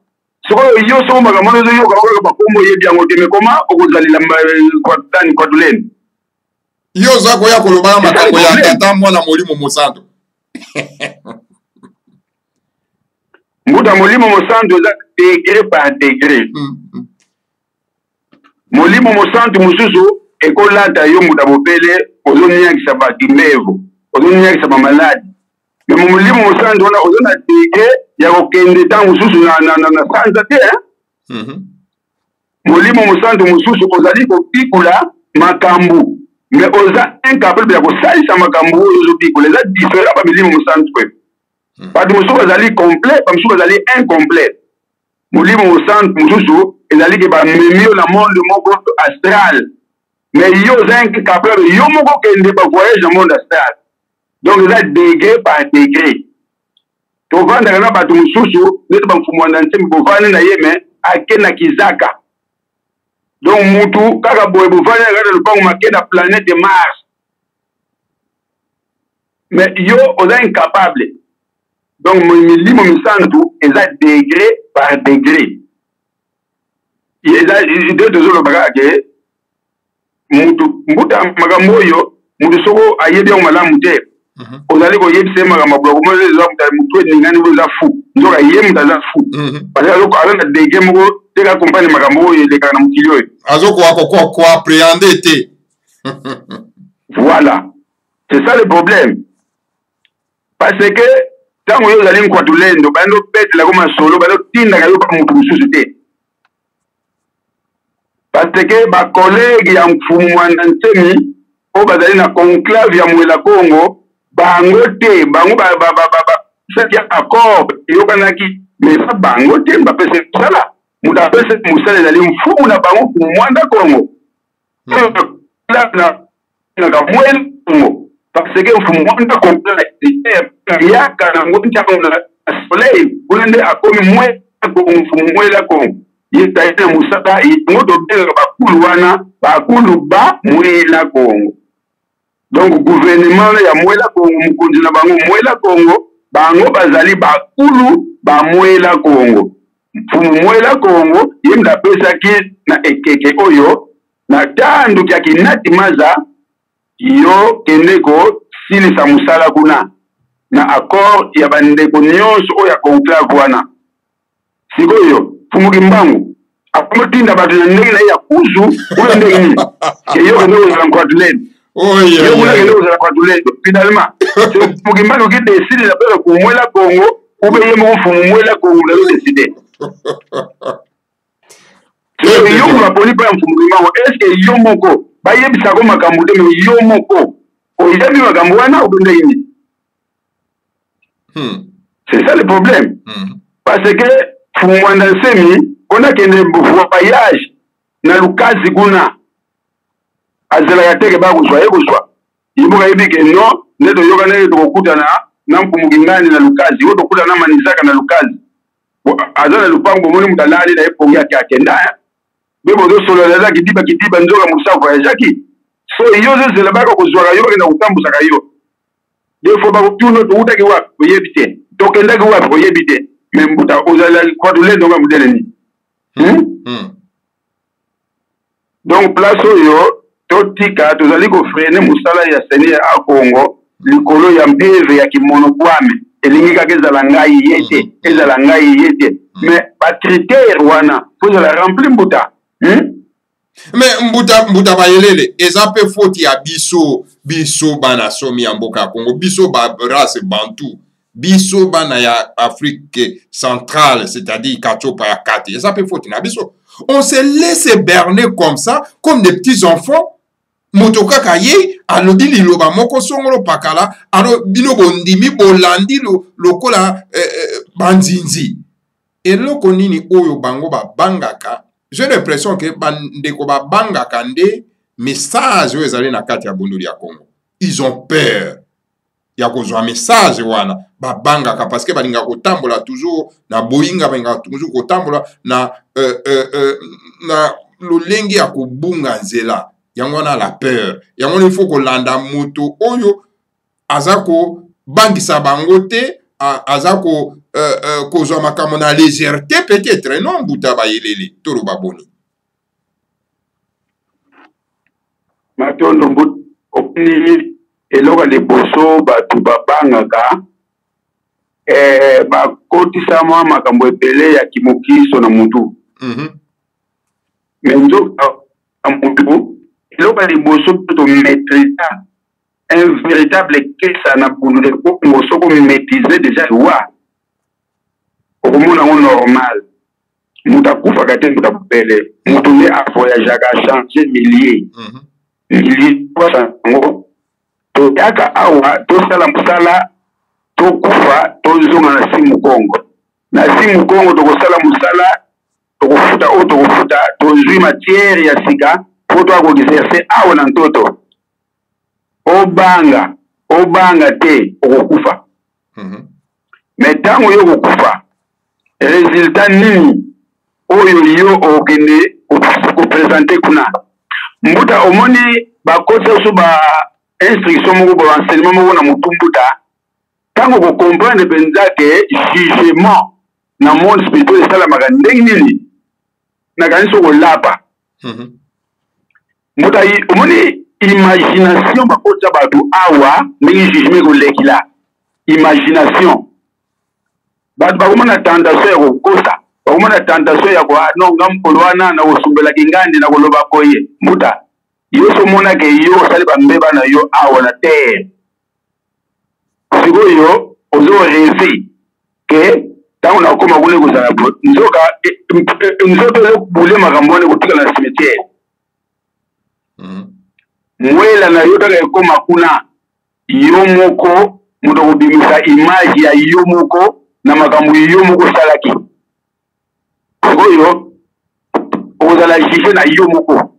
sikoyo yo so makamano yo ka ba kombo yebi yango te mekoma okozalila kwa tani kwa tuleni yo zako ya kolobana makambo ya tata mwana molimo mosanto mbuta molimo mosanto za degré par degré molimo mosanto mususu ekolata yo muta bopele ozonyakisa ba kimevo ozonyakisa ba maladi mais molimo mosanto ona ozona degré ya kokende tangu susu na sanza te molimo mosanto mususu ozali kopikula makambu mais oza incapable ya kosalisa makambu oyo ozopikula eza différent ba milimo mosanto kwe bato mosusu bazali complet bamosusu bazali incomplet molimo mosanto mosusu ezali ke bamemi yo na monde moko astral mais yo oza incapable yo moko kende bavoyage na monde astral donc eza degré par degré tovandaka na bato mosusu neti bamfumwanda ntemi bovani na ye me ake na kizaka donc mutu kaka boye bovani na kati na lupango make na planète Mars mais yo oza incapable donc milimo misantu eza degré par degré eza de tozolobaka ke mutu mbuta makambo oyo mutu soko ayebi yango malamu te ozali koyebisa makambo bwa komona eza mutu eningani oyo eza fu nzoka ye mutu aza fu parce que aza na degré moko te kakompagne makambo oyo elekaka na mokili oyo azokoka koappréhende te voilà c'est ça le problème parce que ntango yo ozali nkwatulendo bando betelako masolo bandotindaka yo bamutu mosusu te parce que bakolege ya mfumwana ntemi oyo bazali na conclave ya mwela Congo bango te bango saki accord eyokanaki mais sa bango te bapesa mosala mutu apesa mosala ezali mfumu na bango kumwanda Congo naka mwela Congo parce que mfumu mwanda Congo yaka nango ntiako na soleil kuna nde akomi mwela Congo mfumu mwela Congo yetaina musaka yango tobengaka bakulu wana bakulu ba mwela Congo donc gouvernement ya mwela Congo mokonzi na bango mwela Congo bango bazali bakulu ba mwela Congo mfumu mwela Congo ye mutu apesaki na ekeke oyo na tanduki akinati maza yo kende kosilisa mosala kuna na accord ya bandeko nyonso oyo ya conclave wana sikoyo fumuki mbangu akomotinda bato na ndenge na ye ya kuzu oyo ndenge nini eyo kende kozala nkwatulendo yo kuna kende kozala nkwatulendo finalement fumuki mbangu okideside na pesa kumwela Congo ube ye moko mfumu mwela Congo nazodeside yo maponi mpa ya mfumuki mbangu eske yo moko bayebisako makambo te me yo moko oyebi makambo wana obe ndenge nini c'est ça le problème parce que fumwanda nsemi on a kende voyage na lukazi kuna azalaka teke bakozwa ye kozwa yiboka yebi ke no nde toyokana ye tokokutana na mpumuki ngani na lukazi o tokutana na manizaka na lukazi aza na lupango bomoni mutu alali na ye pongi ake akenda be bozosolola eza kidiba nzoka mosa voyageaki so yo zozela baka kozwaka yo bakenda kotambusaka yo des fois bakotuna tokutaki wapi oyebi te tokendaki wapi oyebi te mais mbuta ozala kwatulendo nga mudele ni donc place oyo totika tozali kofrene mosala ya seigneur a Congo likolo ya mbeve ya kimonokwame elingi kaka ezala ngai ye te ezala ngai ye te mais bacritère wana po ezala rempli mbuta mais mbuta bayelele eza mpe faute ya biso bana somi ya mboka ya Congo biso ba race bantu biso bana ya Afrique centrale, c'est-à-dire Kachopa ya Kati. Et ça peut foutre na biso. On se laisse berner comme ça, comme des petits enfants. Motoka kaye, alobi liloba moko songolo pakala, alo bino bondimi bolandi lokola banzinzi. Et loko nini oyo bango ba bangaka, j'ai l'impression que bandeko ba bangaka nde message oyo ezali na kati ya bunduli ya Congo. Ils ont peur. Ya kozwa message wana ba bangaka parce que balinga kotambola toujours na boyinga balinga toujours kotambola na lolenge ya kobunga nzela. Yango na la peur. Yango il faut kolanda moto oyo azako bangisa bango te azako kozwa makambo na légèreté peut-être non buta bayelele toro baboni. Matondo mbut opini eloka liboso batu babangaka bakotisa mwa makambo ebele ya kimokiso na mutu. Menzo amutu eloka liboso to maîtriser un véritable kesa na bunde ko ngoso ko maîtriser déjà loi okomona ngo normal mutakufa kate mutabele mutu ne a voyager à changer milliers milliers ngo to yaka awa to sala musala to kufa to zonga na simu Kongo to kosala musala to kufuta o to kufuta to zui matière ya sika poto ako exercer awo na ntoto obanga te okukufa metango yo okukufa resultat nini oyo yo okende ko présenter kuna mbuta omoni bakosa so ba instruction moko ba enseignement moko na mutumbuta tango ko comprendre benza ke jugement na monde spirituel sala magandeng nini na kanso ko lapa mbuta yi omoni imagination bakota batu awa ndenge jugement ko lekila imagination batu bakomona tentation ya kokosa bakomona tentation ya ko no ngampolwana na kosumbela kingandi na koloba koye mbuta yo so mona ke yo sali bambeba na yo awa na terre siko yo ozo rêver ke tango na koma kule kozala nzoka nzoto yo bule makambone kutika na cimetière mwela na yo taka ekoma kuna yo moko muto kobimisa image ya yo moko na makambo yo moko salaki siko yo okozala juge na yo moko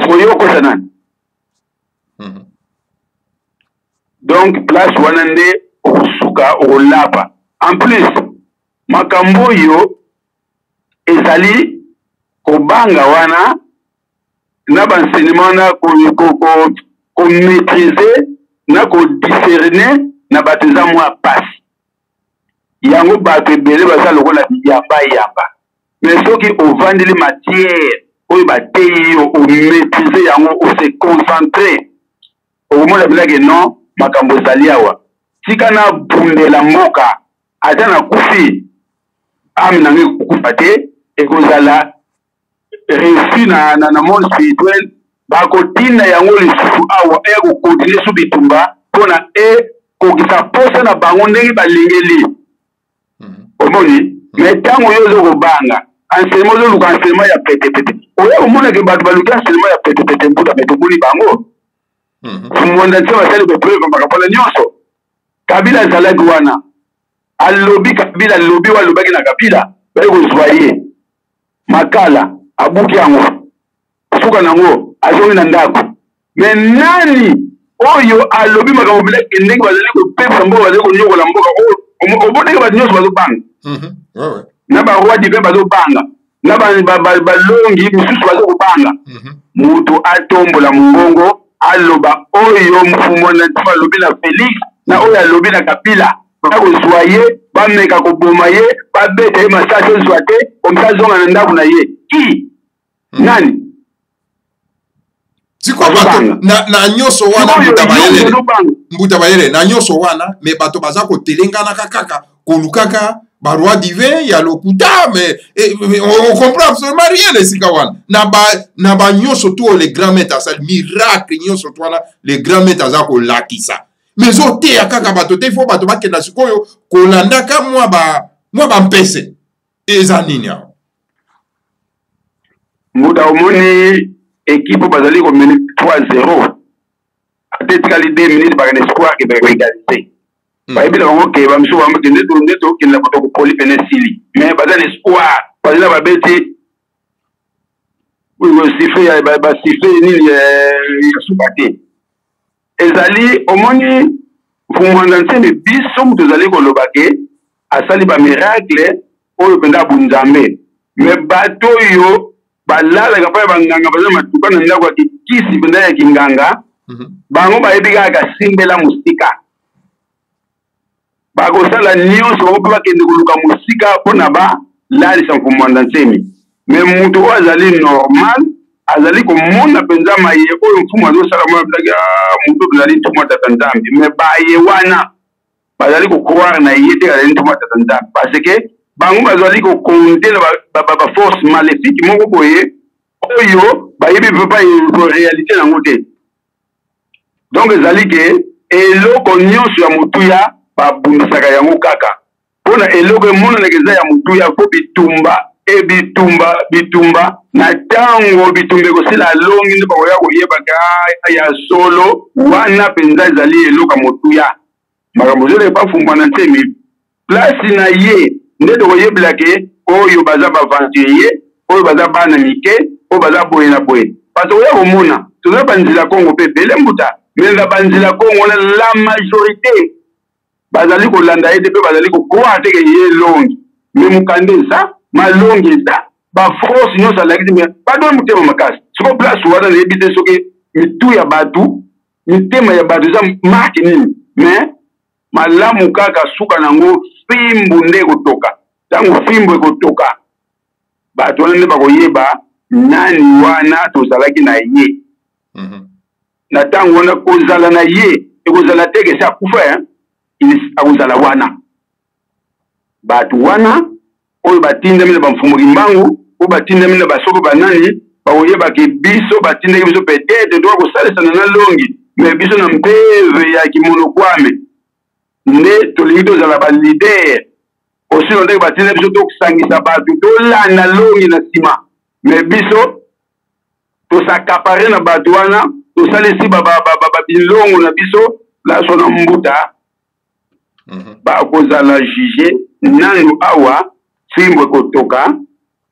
oyo kosa nani donc place wana nde okusuka okolapa en plus makambo oyo ezali kobanga wana na banseignement na komaîtriser na kodiscerner na bato eza mwa pasi yango bato ebele baza lokola yamba mais soki ovandeli matière oyo batei yo omaîtriser yango ose concentré okomona bilake non makambo ezali awa tika na bundela mboka ata na kufi ame nange kokufa te ekozala reçu na monde spirituel bakotinda yango lisusu awa ekokontinue su bitumba mpona ekokisa posa na bango ndenge balingeli omoni me ntango yo ozokobanga enseignement ozoluka enseignement ya petepete oyo omonake bato baluki enseignement ya petepete mbuta me tomoni bango monde ntie basali kopreuve makapona nyonso kabila azalaki wana alobi kabila alobi wa alobaki na kabila baye kozwa ye makala abuki yango suka nango azongi na ndako me nani oyo alobi makambo bilaki ndenge bazali kopesa mboka bazali konyokola mboka oboneke bato nyonso bazobanga na baroi divin bazobanga na balongi misusu bazokobanga mutu atombola mongongo aloba oyo mfumo na ntima alobi na Félix na oyo alobi na Kabila bakozwa ye bameka koboma ye babeta ye masasi ozwa te komisa azonga na ndako na ye ki nani siko bato na nyonso wana mbuta bayele na nyonso wana me bato baza kotelengana kaka kolukaka baroi divin ya lokuta mais on comprend absolument rien esika wana na ba nyonso to les grands maîtres asali miracle nyonso to wana les grands maîtres aza kolakisa mais oteya kaka bato te ifo bato bakenda sikoyo kolandaka mwa bampese eza nini aho muda omoni équipe bazali komene 3-0 ate tikali 2 minutes bakana espoir ke bakoégaliser bayebila bango ke bamisu bango ke nde tokendela koto kopoli pene sili mais baza na espoir bazala babeti basifle nini ya suka te ezali omoni mfumwanda nsembe biso mutu ezali koloba ke asali bamiracle oyo mpenza abunzambe me bato oyo balalaka mpa ya banganga baza matuka na ndako ya kikisi mpenza ya kinganga bango bayebi kaka simbela mosika bakosala nyonso bango mpe bakende koluka mosika mpona balalisa mfumwanda nsembe me mutu oyo azali normal azali komona mpenza maye oyo mfumu azosala mwana bilaka mutu azali ntumu ya tata nzambe me baye wana bazali kokroire na ye te azali ntumu ya tata nzambe parce que bango bazali kokonte na baforce maléfique moko boye oyo bayebi mpe réalité nango te donc ezali ke eloko nyonso ya motuya babundisaka yango kaka mpona eloko emonanaka eza ya motuya fo bitumba bitumba na tango bitumba ekosila alongi nde bakoya koyebaka ya solo wana mpenza ezali eloka motuya makambo zolo epafumbwana nsemi place na ye nde tokoyebelake oyo baza baventurier oyo baza bana mike oyo baza boye na boye parce oya komona toza banzela kongo mpe bele mbuta mais na banzela kongo na la majorité bazali kolanda ye te mpe bazali kokroire teke ye elongi me mokande eza malongi eza baforce nyonso alakisi me bato oyo motema makasi soko place wana nayebi te soki mitu ya bato mitema ya bato eza marke nini me malamu kaka suka nango fimbu nde ekotoka ntango fimbu ekotoka bato wana nde bakoyeba nani wana tozalaki na ye na ntango wana kozala na ye ekozala teke esi akufa akozala wana bato wana oyo batindami na bamfumuki mbangu oyo batindami na basoko banani bakoyebaki biso batindaki biso peut-être toka kosalisana na longi mais biso na mpeve ya kimonokwame nde tolingi tozala balider osino ndenge batinda biso tokusangisa bato tolanda longi na nsima mais biso tosakapare na bato wana tosalisi bilongo na biso laso na mbuta bakozala juge nanu awa fimbo ekotoka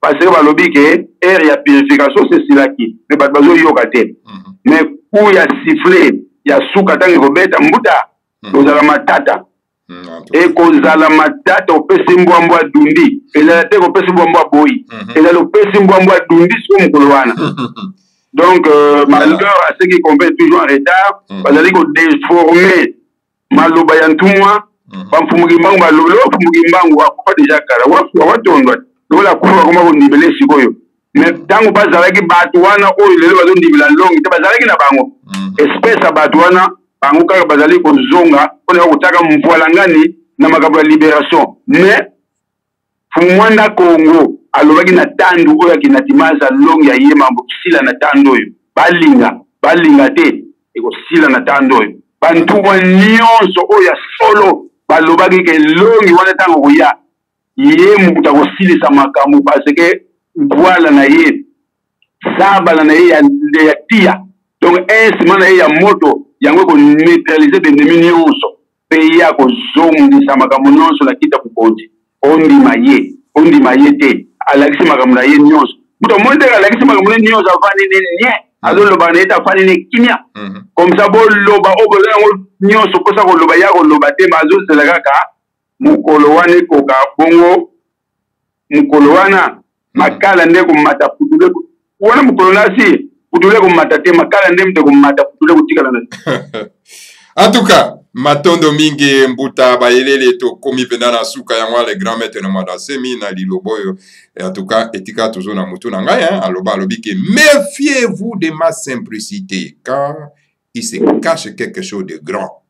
parce que balobi ke ere ya purification sesilaki me bato bazoyoka te me ku ya siffle ya suka ntango ekobeta mbuta kozala matata ekozala matata opesi mbwambwa dundi ezala te kopesi mbwambwa boyi ezala opesi mbwambwa dundi siko mokolo wana donc malheur à ceux qui comprennent toujours en retard bazali kodéformer maloba ya ntumwa bamfumuki mbangu balobi bafumuki mbangu wakufa deja kala watondwa lokola kufa bakoma kondibela sikoyo me ntango bazalaki bato wana oyo lelo bazondibela longi te bazalaki na bango espèce ya bato wana bango kaka bazali kozonga mpona kotaka mvwala ngani na makambo ya libération mais fumwanda kongo alobaki na tandu oyo akenda timaza longi ya ye mambo kosila na tandu oyo balinga te ekosila na tandu oyo bantumwa nyonso oyo ya solo balobaki ke longi wana ntango koya ye mokuta kosilisa makambo parce que voila na ye sabala na ye ya tia donc insima na ye ya moto yango ekoneutralize bendemi nyonso mpe ye akozongisa makambo nyonso na kita bokonzi ondima ye te alakisi makambo na ye nyonso moto omoni ndenge alakisi makambo na ye nyonso afandi ne nie azoloba na ye te afandi ne kimia comme ça boloba oyo boza yango nyonso mposa koloba ya koloba te bazozela kaka mokolo wana ekoka bongo mokolo wana makala nde komata putule wana mokolo nasi putule komata te makala nde mte komata putule kotikala na en tout cas matondo mingi mbuta bayelele tokomi mpenza na suka yango ale grand maître na madasemi na liloba oyo en tout cas etika tozo na motu na ngai alobi ke méfiez-vous de ma simplicité car il se cache quelque chose de grand.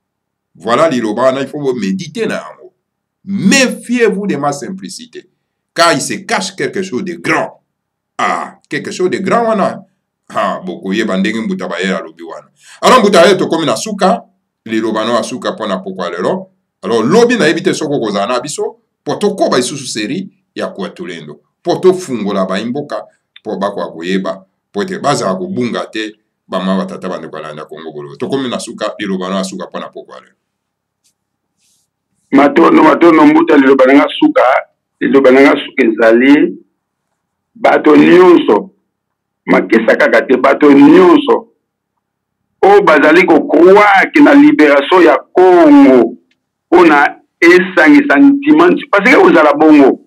Voilà liloba, il faut méditer na yango. Méfiez-vous de ma simplicité car il se cache quelque chose de grand. Ah, quelque chose de grand wana. Ah, beaucoup yeba ndenge mbuta bayela alobi wana. Alors mbuta yeto komi na suka lilobano asuka pona pokwa lelo. Alors lobi na ebite soko kozana biso poto koba isusu seri ya kwatulendo poto fungola baimboka po bakwa koyeba pote baza kubunga te bama batata bande kwalanda Kongo bolo tokomi na suka lilobano asuka pona pokwa lelo. Matono mbuta lilobana suka ezali bato nyonso makesa kaka te bato nyonso o bazali ko croire que na libération ya Congo ona esangisa sentiment parce que ozala bongo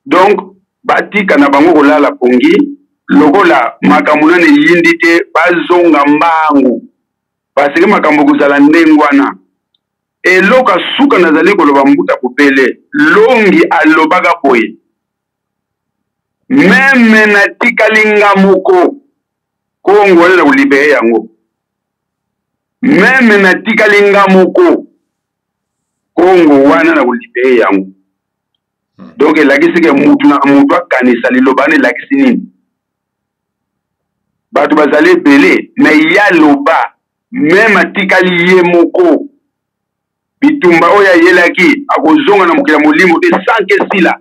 donc batika na bango kolala pongi lokola makambo nane yindi te bazonga mbangu parce que makambo kozala ndengwana eloka suka nazali koloba mbuta kopele longi alobaka boye meme na tikalinga moko Kongo wala kulibere yango meme na tikalinga moko Kongo wana na kulibere yango donc elakisi ke mutu na mutu akanisa lilobane elakisi nini bato bazali ebele na ya loba meme atikali ye moko bitumba oyo ayelaki akozonga na mokila molimo te sanke sila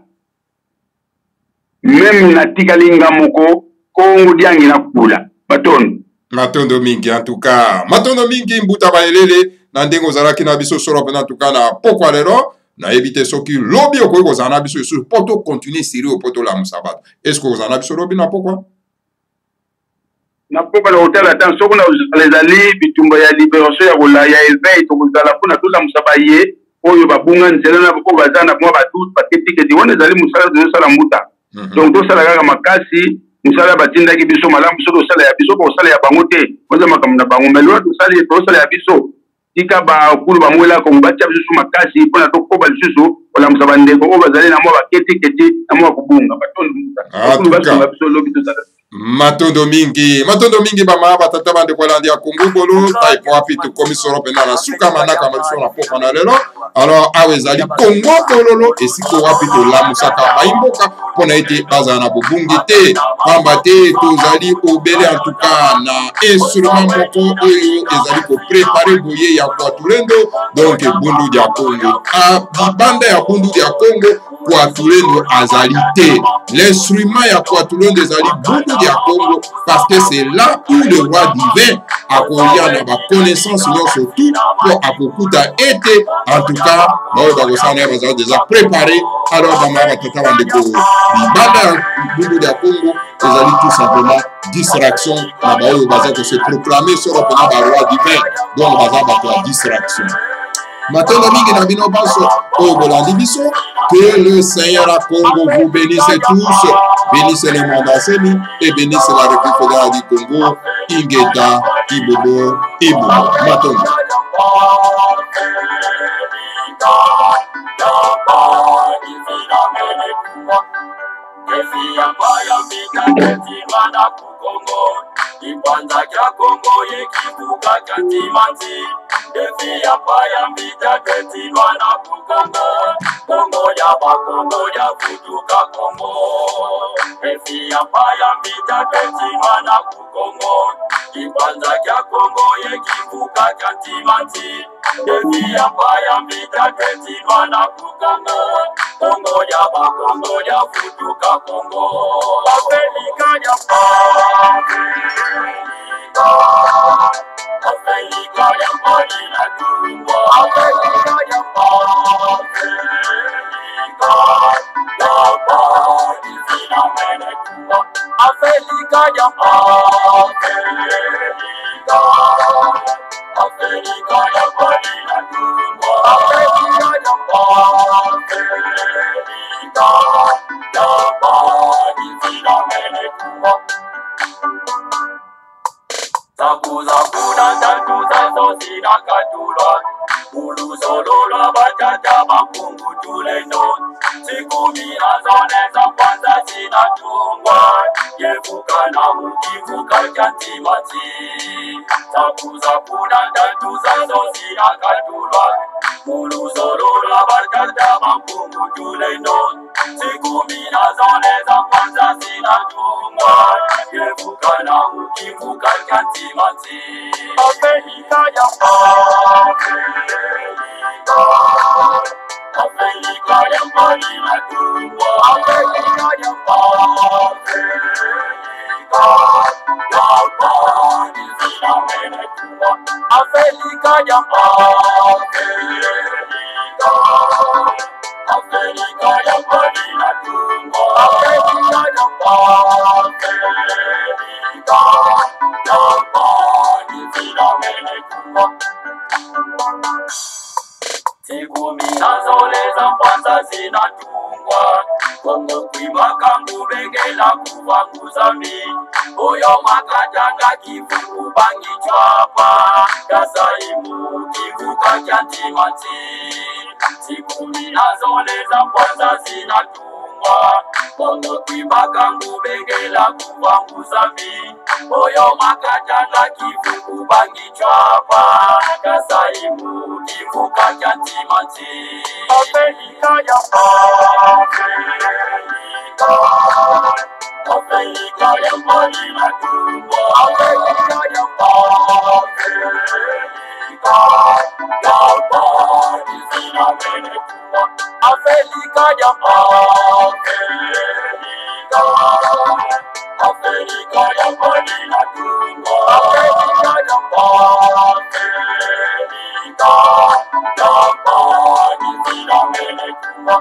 meme na tikalinga moko Kongo diangi na kula matondo mingi en tout cas matondo mingi mbuta baelele na ndengo zalaki na biso solo pena en tout cas na pokwa lelo na ebite soki lobi okoki kozana biso esusu po to continue siri o po tolamusa bato est ce que kozana biso lobi na pokwa na pokwa na hotela tan soko na ezali bitumba ya libération ya kola ya éveil tokozala mpona tolamusa baye oyo babunga nzela na boko baza na mwa batutu baketiketi wana ezali mosala tozosala mbuta donc tosala kaka makasi musala batindaki biso malamu biso tosala ya biso kosala ya bango te oza makambo na bango mais lwa tosala ya biso tika bakulu bamwelaka batia biso makasi mpona tokoba lisusu olamusa bandeko oyo bazali na mwa baketiketi na mwa kubunga batondo basunga biso lobi tosala matondo mingi bama batata bande kolandi ya Kongo bolo tai po api to komisoro pena na suka manaka mabiso na pokwa na lelo alors awe ezali Kongo bololo esiko wapi to lamusaka baimboka pona ete baza na bobungi te pamba te tozali obele en tout cas na instrument moko oyo ezali ko préparer boye ya kwatulendo donc bundu dia Kongo banda ya bundu dia Kongo kwatulendo azali te l'instrument ya kwatulendo ezali bundu dia Congo parce que c'est là où le roi divin a koya na ba connaissance surtout pour akokuta été en tout cas moi bagosana bazali déjà préparé alors bama batata bandeko bibanda bundu dia Congo ezali tout simplement distraction na baoyo baza ko se proclamer sur le plan ba roi divin donc baza ba distraction. Maintenant, que le Seigneur à Congo vous bénisse tous, bénisse le monde enseigne et bénisse la République fédérale du Congo, Ingeta, Ibobo, Ibo. Maintenant. Kwanza kya Kongo yekivuka katimanzi Defi ya paya mbita ketilwa na kukongo Kongo ya bakongo ya futuka Kongo Defi ya paya mbita ketilwa na kukongo Kwanza kya Kongo yekivuka katimanzi Defi ya paya mbita ketilwa na kukongo Kongo ya bakongo ya futuka Kongo Afrika ya Afrika ya mbali na tumbo Afrika ya mbali zina mene tumbo Afrika ya mbali Afrika ya mbali na tumbo Afrika ya mbali zina mene tumbo Zakuza kuna tatu zazo zina katulwa Ulu solo la batata makungu tuleno Sikumi na zone za kwanza zina tungwa Yevuka na mukivuka kantimati Zakuza kuna tatu zazo zina katulwa Ulu solo la batata makungu tuleno Sikumi na zone za kwanza zina tungwa Yevuka na mukivuka kantimati Afrika ya mbali tumbo. Afrika ya Japani zinamenekua. Afrika ya Afrika Japani na tumbo. Afrika ya Japani zinamenekua. Siku minazoleza kwanza zinatungwa Kongo kwimaka ngubengela kuvanguza mi Uyo makajanga kifuku bangi chwapa Kasaimu kivuka chantimanti Siku minazoleza kwanza zinatungwa Kongo kwimaka ngubengela kuvanguza mi Uyo makajanga kifuku bangi chwapa Kasaimu kivuka chantimanti Afrika ya Afrika ya mbali na tumbo Afrika ya mbali zinamenekua Afrika ya Afrika ya mbali na tumbo Afrika ya Japani zinamenekua